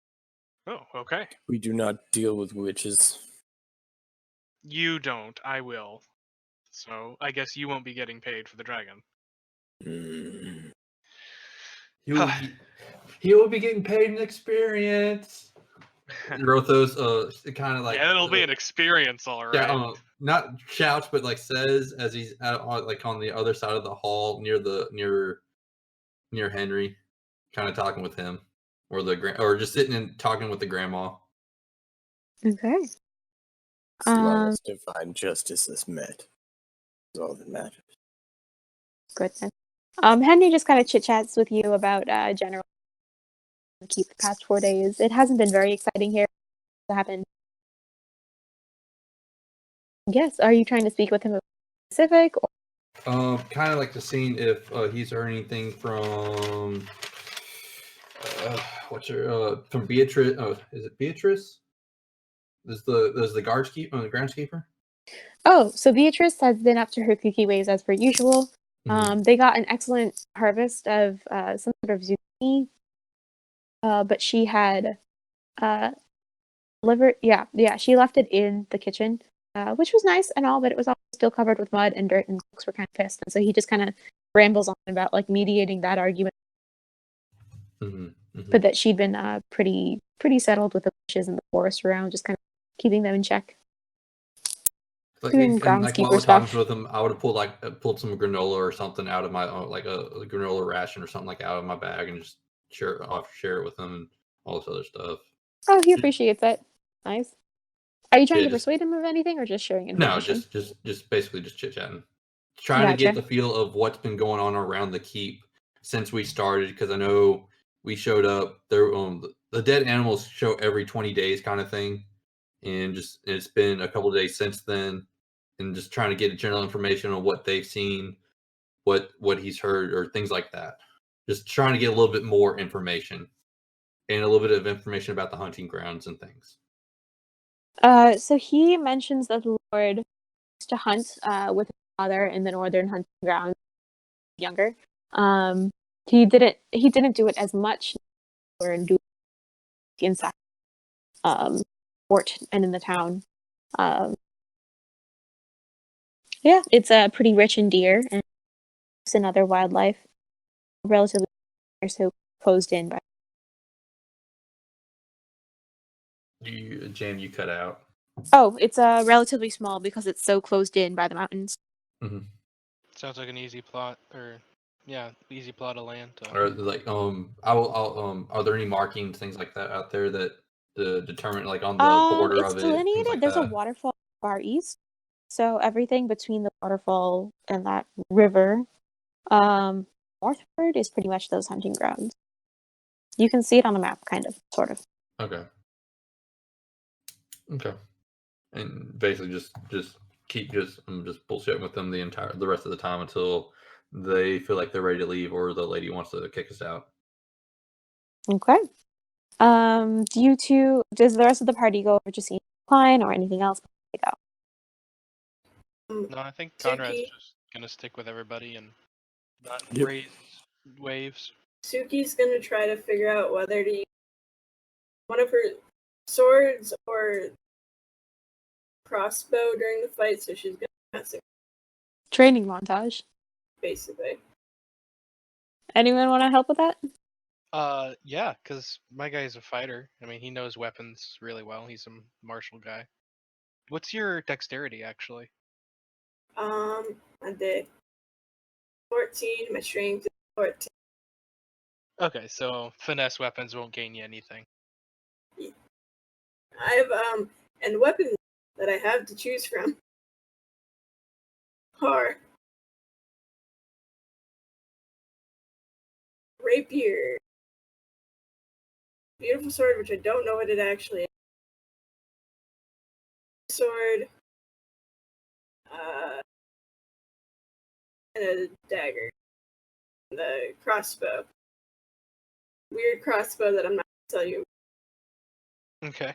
Oh, okay. We do not deal with witches. You don't. I will. So I guess you won't be getting paid for the dragon. He will be getting paid in experience. Rolthos, kind of like it'll be an experience, all right. Yeah, not shouts, but like says as he's like on the other side of the hall near Henry, kind of talking with him, or just sitting and talking with the grandma. Okay. Let us divine justice is met. Is all that matters. Goodness. Henry just kind of chit chats with you about general keep the past 4 days. It hasn't been very exciting here. What happened? Yes. Are you trying to speak with him about specific? Or... kind of like the scene if he's heard anything from from Beatrice. Is it Beatrice? There's the groundskeeper. Oh, so Beatrice has been up to her kooky ways as per usual. They got an excellent harvest of some sort of zucchini, but she had liver. Yeah, she left it in the kitchen, which was nice and all, but it was all still covered with mud and dirt, and folks were kind of pissed. And so he just kind of rambles on about like mediating that argument, but that she'd been pretty settled with the bushes and the forest around, just kind of keeping them in check. Like, and like while we're talking with him, I would have pulled some granola or something out of my like a granola ration or something like out of my bag and just share it with him and all this other stuff. Oh, he appreciates it. Nice. Are you trying to persuade him of anything or just sharing information? No, just basically just chit chatting, trying to get the feel of what's been going on around the keep since we started. Because I know we showed up there. The dead animals show every 20 days kind of thing, and it's been a couple of days since then. And just trying to get general information on what they've seen, what he's heard, or things like that. Just trying to get a little bit more information and a little bit of information about the hunting grounds and things. So he mentions that the Lord used to hunt with his father in the northern hunting grounds. Younger, he didn't do it as much or do inside fort and in the town. Yeah, it's pretty rich in deer and other wildlife. Relatively so closed in by. You cut out. Oh, it's relatively small because it's so closed in by the mountains. Sounds like an easy plot, easy plot of land. Or like are there any markings, things like that out there that determine like on the border of it? It's delineated. There's a waterfall far east, so everything between the waterfall and that river, northward is pretty much those hunting grounds. You can see it on the map, kind of, sort of. Okay. And basically just I'm just bullshitting with them the rest of the time until they feel like they're ready to leave or the lady wants to kick us out. Okay. Does the rest of the party go over to see Klein or anything else? No, I think Conrad's just gonna stick with everybody and not raise waves. Suki's gonna try to figure out whether to use one of her swords or crossbow during the fight, so she's gonna mess it. Training montage. Basically. Anyone want to help with that? Yeah, because my guy's a fighter. I mean, he knows weapons really well. He's a martial guy. What's your dexterity, actually? I did 14. My strength is 14. Okay, so finesse weapons won't gain you anything. I have and weapons that I have to choose from are rapier, beautiful sword, which I don't know what it actually is, sword, and a dagger, the crossbow, weird crossbow that I'm not going to tell you. Okay.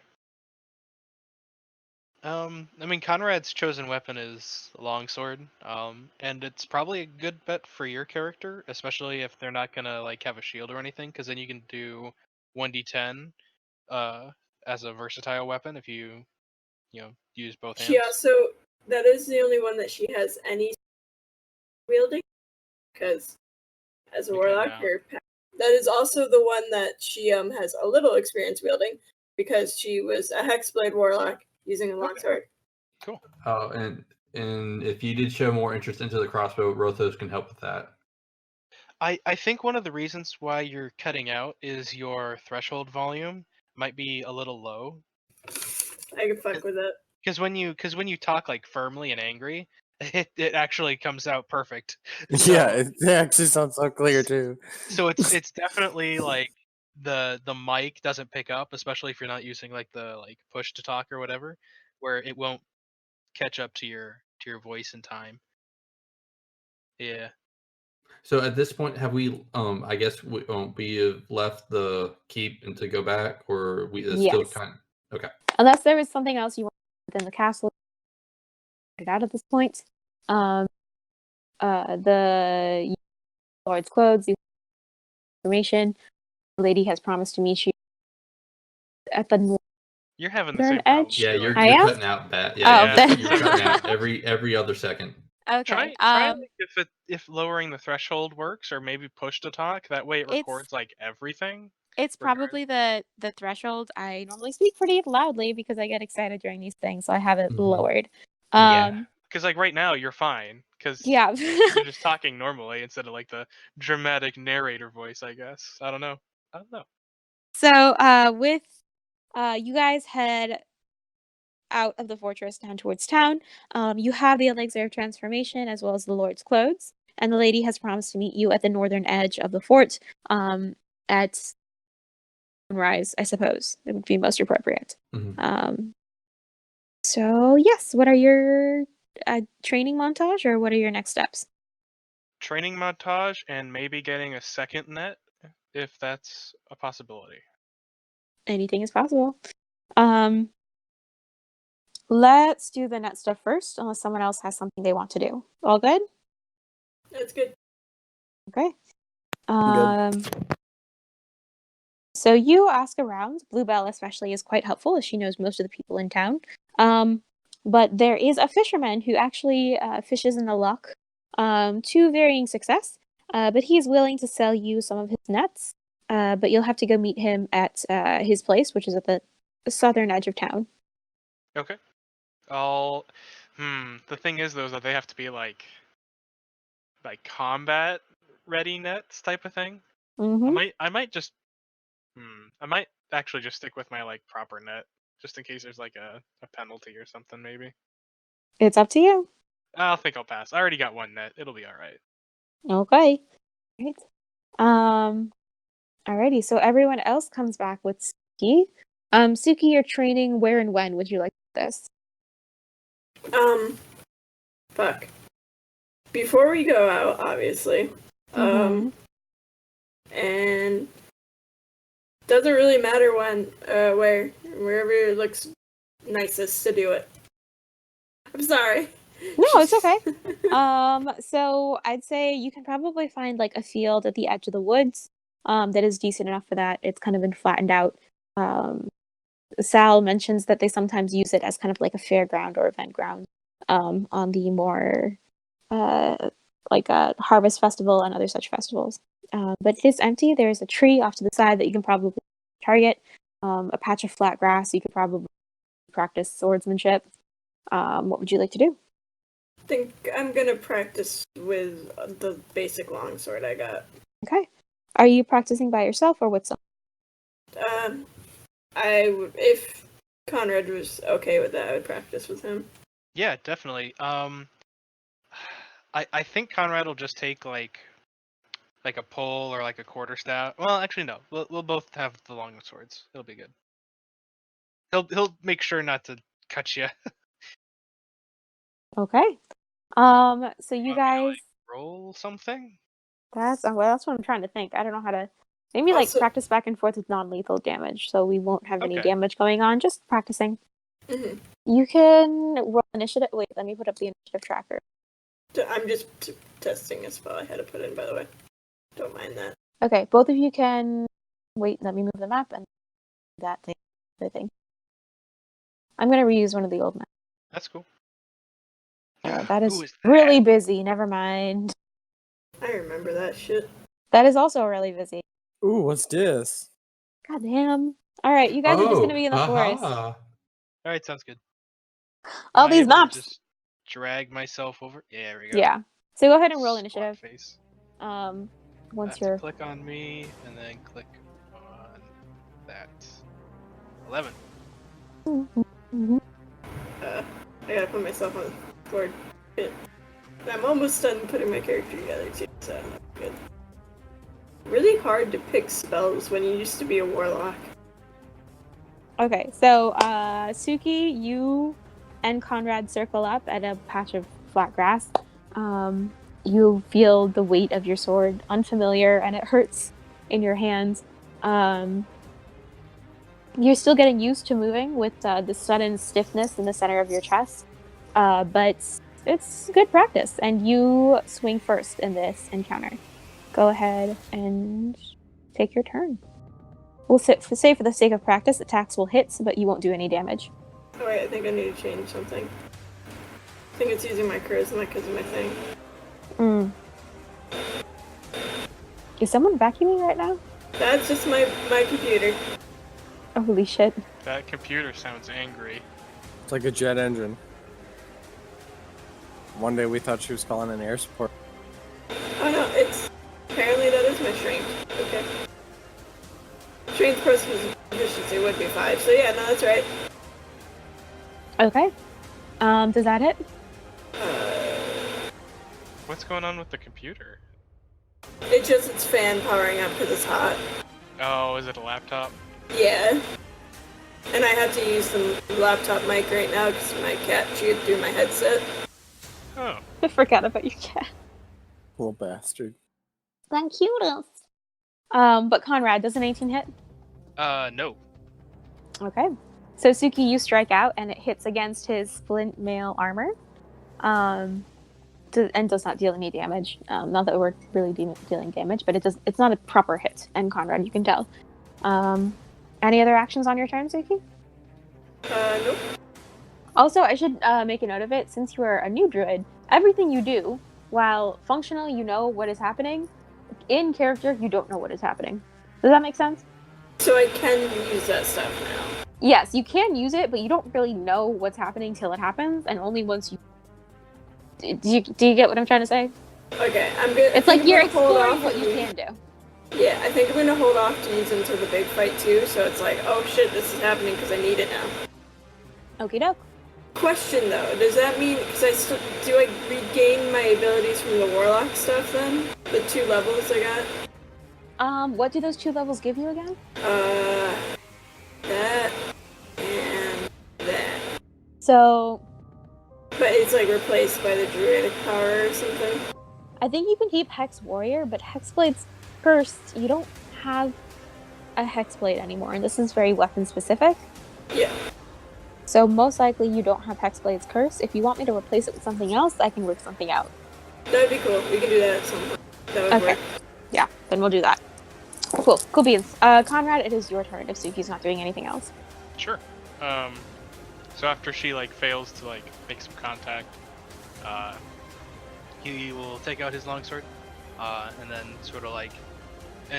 I mean, Conrad's chosen weapon is a longsword, and it's probably a good bet for your character, especially if they're not gonna like have a shield or anything, because then you can do 1d10 as a versatile weapon if you use both She hands. also, that is the only one that she has any wielding, because as a Okay, warlock, now. that is also the one that she has a little experience wielding, because she was a hexblade warlock using a longsword. Cool. And if you did show more interest into the crossbow, Rolthos can help with that. I think one of the reasons why you're cutting out is your threshold volume might be a little low. I can fuck with it. Because when you talk like firmly and angry, it actually comes out perfect. Yeah, it actually sounds so clear too. So it's definitely like the mic doesn't pick up, especially if you're not using like the like push to talk or whatever, where it won't catch up to your voice in time. Yeah. So at this point, have we? I guess we have left the keep and to go back, or we still Yes. kind of okay. Unless there was something else you wanted within the castle, get out at this point. The Lord's clothes, the information. The lady has promised to meet you at the You're having the northern same problem. edge. Yeah, you're cutting out bad. Oh, Yeah, you're cutting out every other second. Okay. Try like if lowering the threshold works, or maybe push to talk. That way it records like everything. It's probably the threshold. I normally speak pretty loudly because I get excited during these things, so I have it lowered. Yeah. Because like right now you're fine. Because Yeah. you're just talking normally instead of like the dramatic narrator voice. I guess I don't know. So with you guys head out of the fortress down towards town. You have the elixir of transformation as well as the Lord's clothes, and the lady has promised to meet you at the northern edge of the fort at sunrise, I suppose. It would be most appropriate. So yes, what are your training montage, or what are your next steps? Training montage and maybe getting a second net if that's a possibility. Anything is possible. Let's do the net stuff first, unless someone else has something they want to do. All good? That's good. Okay. Good. So you ask around. Bluebell especially is quite helpful, as she knows most of the people in town. But there is a fisherman who actually fishes in the loch to varying success. But he is willing to sell you some of his nets. But you'll have to go meet him at his place, which is at the southern edge of town. Okay. The thing is though is that they have to be like combat ready nets type of thing. Mm-hmm. I might just I might actually just stick with my like proper net just in case there's like a penalty or something maybe. It's up to you. I think I'll pass. I already got one net. It'll be all right. Okay. Right. Alrighty. So everyone else comes back with Suki. Suki, you're training. Where and when would you like this? Fuck. Before we go out, obviously. And doesn't really matter when, wherever it looks nicest to do it. I'm sorry. No, it's okay. So I'd say you can probably find like a field at the edge of the woods, that is decent enough for that. It's kind of been flattened out. Sal mentions that they sometimes use it as kind of like a fairground or event ground, on the more, like a harvest festival and other such festivals. But it is empty. There's a tree off to the side that you can probably target. A patch of flat grass. You could probably practice swordsmanship. What would you like to do? I think I'm gonna practice with the basic longsword I got. Okay. Are you practicing by yourself or with someone? If Conrad was okay with that. I would practice with him. Yeah, definitely. I think Conrad will just take like a pole or like a quarterstaff. Well, actually no. We'll both have the long swords. It'll be good. He'll make sure not to cut you. Okay. So you guys, Roll something. that's what I'm trying to think. I don't know how to. Maybe like Also- practice back and forth with non-lethal damage, so we won't have any Okay. damage going on. Just practicing. Mhm. You can roll initiative. Wait, let me put up the initiative tracker. I'm just testing a spell I had to put in, by the way. Don't mind that. Okay, both of you can. Wait, let me move the map and that thing. The thing. I'm gonna reuse one of the old maps. That's cool. That Who is is that? really busy. Never mind. I remember that shit. That is also really busy. Ooh, what's this? God damn. All right, you guys are just gonna be in the forest. All right, sounds good. All Am I these able to maps. just drag myself over. Yeah, there we go. Yeah. So go ahead and roll Squat initiative. Face. Once Have to you're. click on me and then click on that. 11. Mhm. I gotta put myself on the board. I'm almost done putting my character together too, so that's good. Really hard to pick spells when you used to be a warlock. Okay, so Tsuki, you and Conrad circle up at a patch of flat grass. You feel the weight of your sword unfamiliar, and it hurts in your hands. You're still getting used to moving with the sudden stiffness in the center of your chest, but it's good practice, and you swing first in this encounter. Go ahead and take your turn. We'll say for the sake of practice, attacks will hit, but you won't do any damage. Oh wait, I think I need to change something. I think it's using my charisma because of my thing. Is someone vacuuming right now? That's just my computer. Oh, holy shit. That computer sounds angry. It's like a jet engine. One day we thought she was calling an air support. Oh no, it's apparently that is my strength. Okay. Strength plus proficiency would be 5, so yeah, no, that's right. Okay. Does that hit? What's going on with the computer? It's fan powering up because it's hot. Oh, is it a laptop? Yeah. And I have to use the laptop mic right now because my cat chewed through my headset. Oh. I forgot about your cat. Little bastard. Thank you. But Conrad, does an 18 hit? No. Okay. So Tsuki, you strike out, and it hits against his splint mail armor. And does not deal any damage. Not that we're really dealing damage, but it's not a proper hit. And Conrad, you can tell. Any other actions on your turn, Tsuki? Nope. Also, I should make a note of it. Since you are a new druid, everything you do, while functional, you know what is happening. In character, you don't know what is happening. Does that make sense? So I can use that stuff now. Yes, you can use it, but you don't really know what's happening till it happens, and only once you. Do you get what I'm trying to say? Okay, I'm good. It's like you're exploring what you can do. Yeah, I think I'm gonna hold off to use until the big fight too, so it's like, oh shit, this is happening because I need it now. Okie doke. Question though, does that mean, because do I regain my abilities from the warlock stuff then? The 2 levels I got? What do those 2 levels give you again? That and that. So, But it's like replaced by the druidic power or something? I think you can keep Hex Warrior, but Hexblade's cursed. You don't have a Hexblade anymore, and this is very weapon specific. Yeah. So most likely you don't have Hexblade's curse. If you want me to replace it with something else, I can work something out. That'd be cool. We can do that at some point. That would Okay. work. Yeah, then we'll do that. Cool. Cool beans. Conrad, it is your turn if Suki's not doing anything else. Sure. So after she fails to make some contact, he will take out his longsword, and then sort of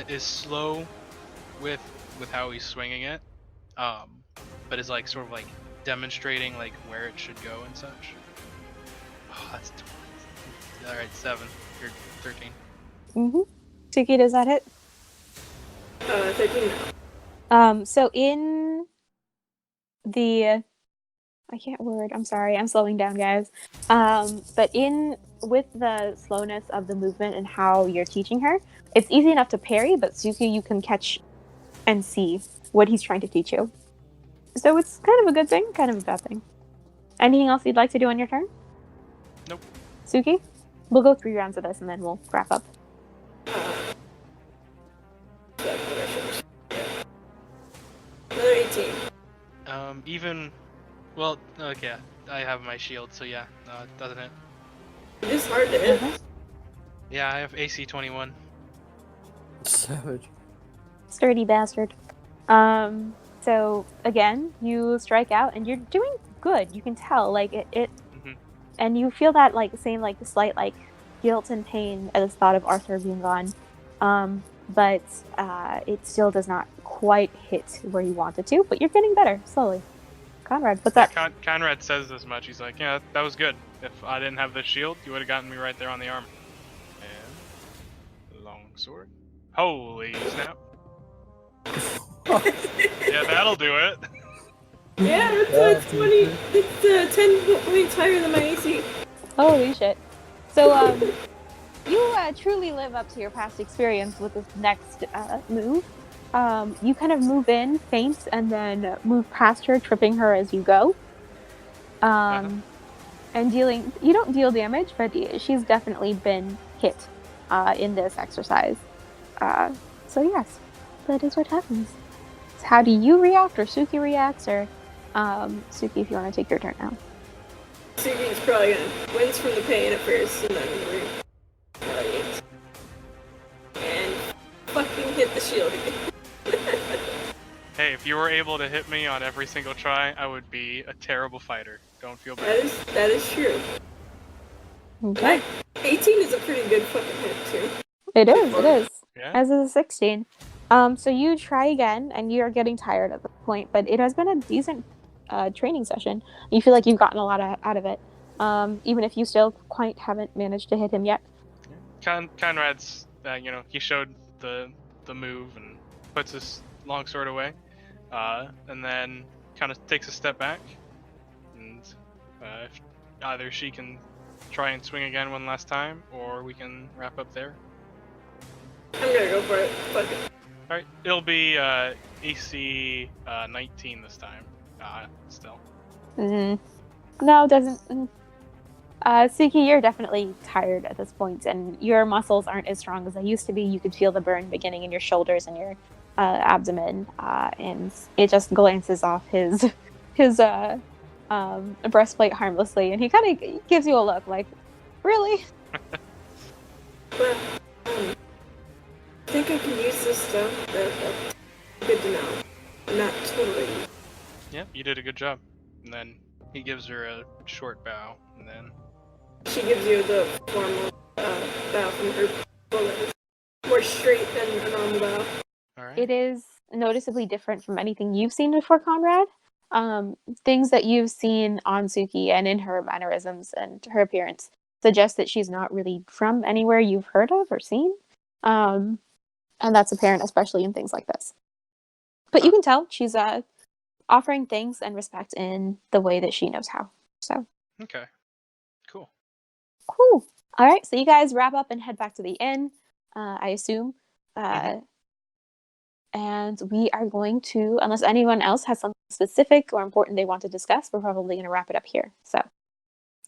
is slow with how he's swinging it, but is sort of demonstrating where it should go and such. Oh, that's 20. All right, 7. You're 13. Mm-hmm. Suki, does that hit? 13. So in the I can't word. I'm sorry. I'm slowing down, guys. But with the slowness of the movement and how you're teaching her, it's easy enough to parry. But Tsuki, you can catch and see what he's trying to teach you. So it's kind of a good thing, kind of a bad thing. Anything else you'd like to do on your turn? Nope. Tsuki, we'll go 3 rounds of this and then we'll wrap up. Another 18. Well, okay, I have my shield, so yeah, doesn't it? It is hard to hit. Yeah, I have AC 21. Savage. Sturdy bastard. So again, you strike out and you're doing good. You can tell, like it and you feel that same slight guilt and pain at the thought of Arthur being gone. But it still does not quite hit where you want it to, but you're getting better slowly. Conrad, what's up? Conrad says as much. He's like, yeah, that was good. If I didn't have this shield, you would have gotten me right there on the arm. And long sword. Holy snap. Yeah, that'll do it. Yeah, it's 20. It's 10 points higher than my AC. Holy shit. So, you truly live up to your past experience with this next move. You kind of move in, feint, and then move past her, tripping her as you go. And you don't deal damage, but she's definitely been hit in this exercise. So yes, that is what happens. So how do you react, or Tsuki reacts, or Tsuki, if you want to take your turn now. Tsuki is probably gonna wince from the pain at first, and then retaliate. And fucking hit the shield again. Hey, if you were able to hit me on every single try, I would be a terrible fighter. Don't feel bad. That is true. Okay. 18 is a pretty good fucking hit too. It is. Yeah. As is a 16. So you try again, and you're getting tired at this point, but it has been a decent training session. You feel like you've gotten a lot out of it, even if you still quite haven't managed to hit him yet. Conrad's, he showed the move and puts his longsword away, and then kind of takes a step back, and either she can try and swing again one last time, or we can wrap up there. I'm gonna go for it. Fuck it. Alright, it'll be AC 19 this time, still. No, it doesn't. Suki, you're definitely tired at this point, and your muscles aren't as strong as they used to be. You could feel the burn beginning in your shoulders and your abdomen, and it just glances off his breastplate harmlessly, and he kind of gives you a look like, really? Well, I think I can use this stuff. That's good to know. Not totally. Yeah, you did a good job. And then he gives her a short bow, and then She gives you the formal bow from her bullet. More straight than a normal bow. alright. It is noticeably different from anything you've seen before, Conrad. Things that you've seen on Suki and in her mannerisms and her appearance suggest that she's not really from anywhere you've heard of or seen. And that's apparent, especially in things like this. But you can tell she's offering thanks and respect in the way that she knows how. So Okay. Cool. cool. All right, so you guys wrap up and head back to the inn, I assume. And we are going to, unless anyone else has something specific or important they want to discuss, we're probably going to wrap it up here. So,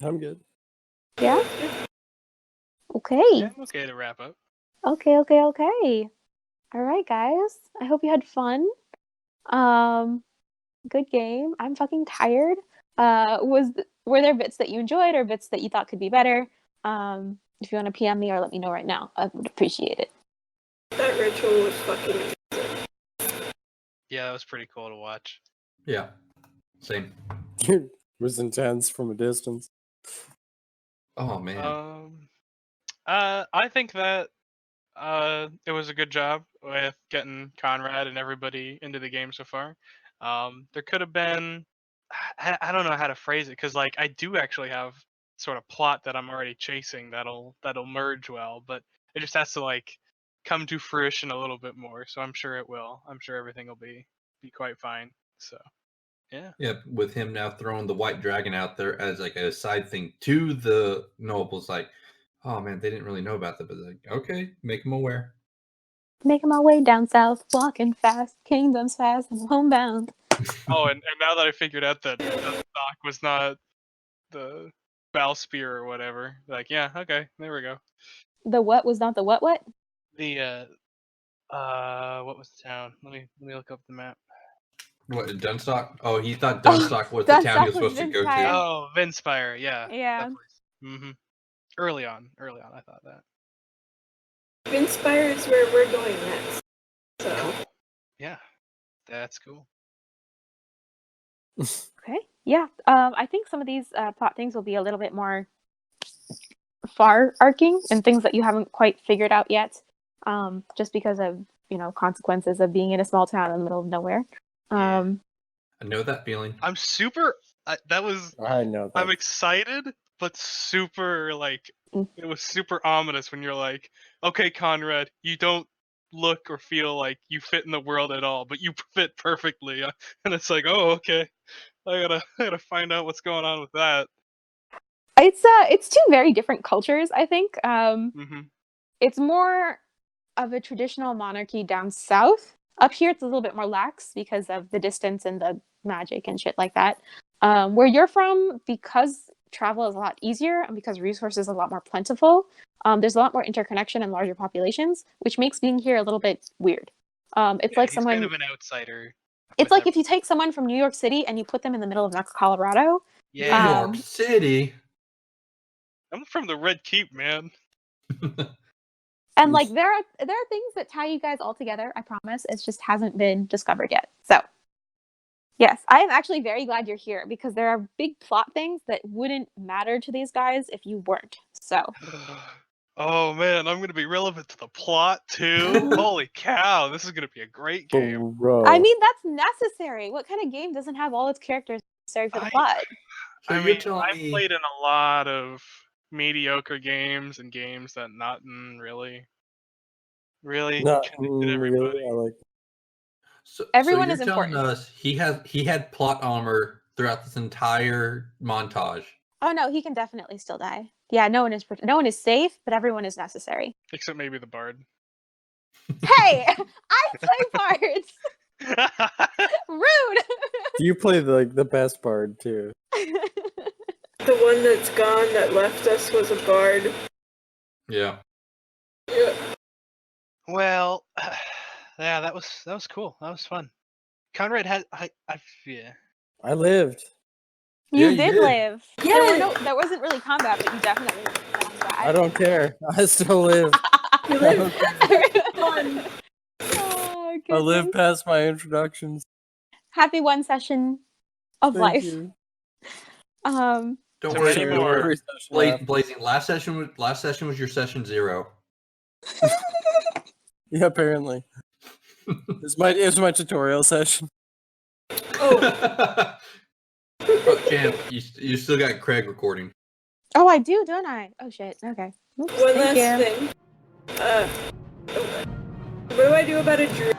I'm good. yeah? Okay. Yeah, I'm okay to wrap up. Okay. All right, guys. I hope you had fun. Good game. I'm fucking tired. Were there bits that you enjoyed or bits that you thought could be better? If you want to PM me or let me know right now, I would appreciate it. That ritual was fucking amazing. Yeah, that was pretty cool to watch. Yeah. Same. It was intense from a distance. Oh man. I think that it was a good job with getting Conrad and everybody into the game so far. There could have been, I don't know how to phrase it, because I do actually have sort of plot that I'm already chasing that'll merge well, but it just has to come to fruition a little bit more. So I'm sure it will. I'm sure everything will be quite fine. So Yeah. Yeah, with him now throwing the white dragon out there as like a side thing to the nobles, like, oh man, they didn't really know about that, but like, okay, make them aware. Making my way down south, walking fast, kingdoms fast, I'm homebound. Oh, and now that I figured out that Dunstok was not the bow spear or whatever, like, yeah, okay, there we go. The what was not the what? The what was the town? Let me look up the map. What, Dunstok? Oh, he thought Oh, Dunstok was the town he was Dunstok was supposed to go Vinspire. to. Oh, Vinspire, yeah. Yeah. That place. Mm-hmm. Early on, I thought that. Inspire is where we're going next. So Cool. Yeah, that's cool. Okay. Yeah. I think some of these plot things will be a little bit more far-arcing and things that you haven't quite figured out yet, just because of consequences of being in a small town in the middle of nowhere. I know that feeling. I'm super. That was. I know that. I'm excited, but super like it was super ominous when you're like, okay, Conrad, you don't look or feel like you fit in the world at all, but you fit perfectly, and it's like, oh, okay, I gotta find out what's going on with that. It's two very different cultures, I think. Mm-hmm. It's more of a traditional monarchy down south. Up here, it's a little bit more lax because of the distance and the magic and shit like that. Where you're from, because travel is a lot easier and because resources are a lot more plentiful, there's a lot more interconnection and larger populations, which makes being here a little bit weird. It's like he's someone. kind of an outsider. It's like if you take someone from New York City and you put them in the middle of Colorado. Yeah. New York City. I'm from the Red Keep, man. And like there are things that tie you guys all together, I promise. It just hasn't been discovered yet. So yes, I am actually very glad you're here because there are big plot things that wouldn't matter to these guys if you weren't. So Oh man, I'm gonna be relevant to the plot too. Holy cow, this is gonna be a great game. Bro. I mean that's necessary. What kind of game doesn't have all its characters necessary for the plot? So I you're mean, telling I've me played in a lot of mediocre games and games that not really Not connected everybody. really. I like. so Everyone you're is telling important. us he had plot armor throughout this entire montage. Oh no, he can definitely still die. Yeah, no one is safe, but everyone is necessary. Except maybe the bard. Hey, I play parts. Rude. You play the best bard too. the one that's gone that left us was a bard. Yeah. Yeah. Well, yeah, that was cool. That was fun. Conrad had yeah. I lived. You Yeah, you did did. live. Yeah. There wasn't really combat, but you definitely lived. I don't care. I still live. You live. Fun. Oh, I live goodness. past my introductions. Happy one session of Thank life. you. Don't So worry. many Don't more. worry. Every session after. Blazing. Last session was your session 0. Yeah, apparently. It's my tutorial session. Oh, Oh, Champ, you still got Craig recording. Oh, I do, don't I? Oh shit. Okay. Oops, one thank last you. thing. What do I do about a druid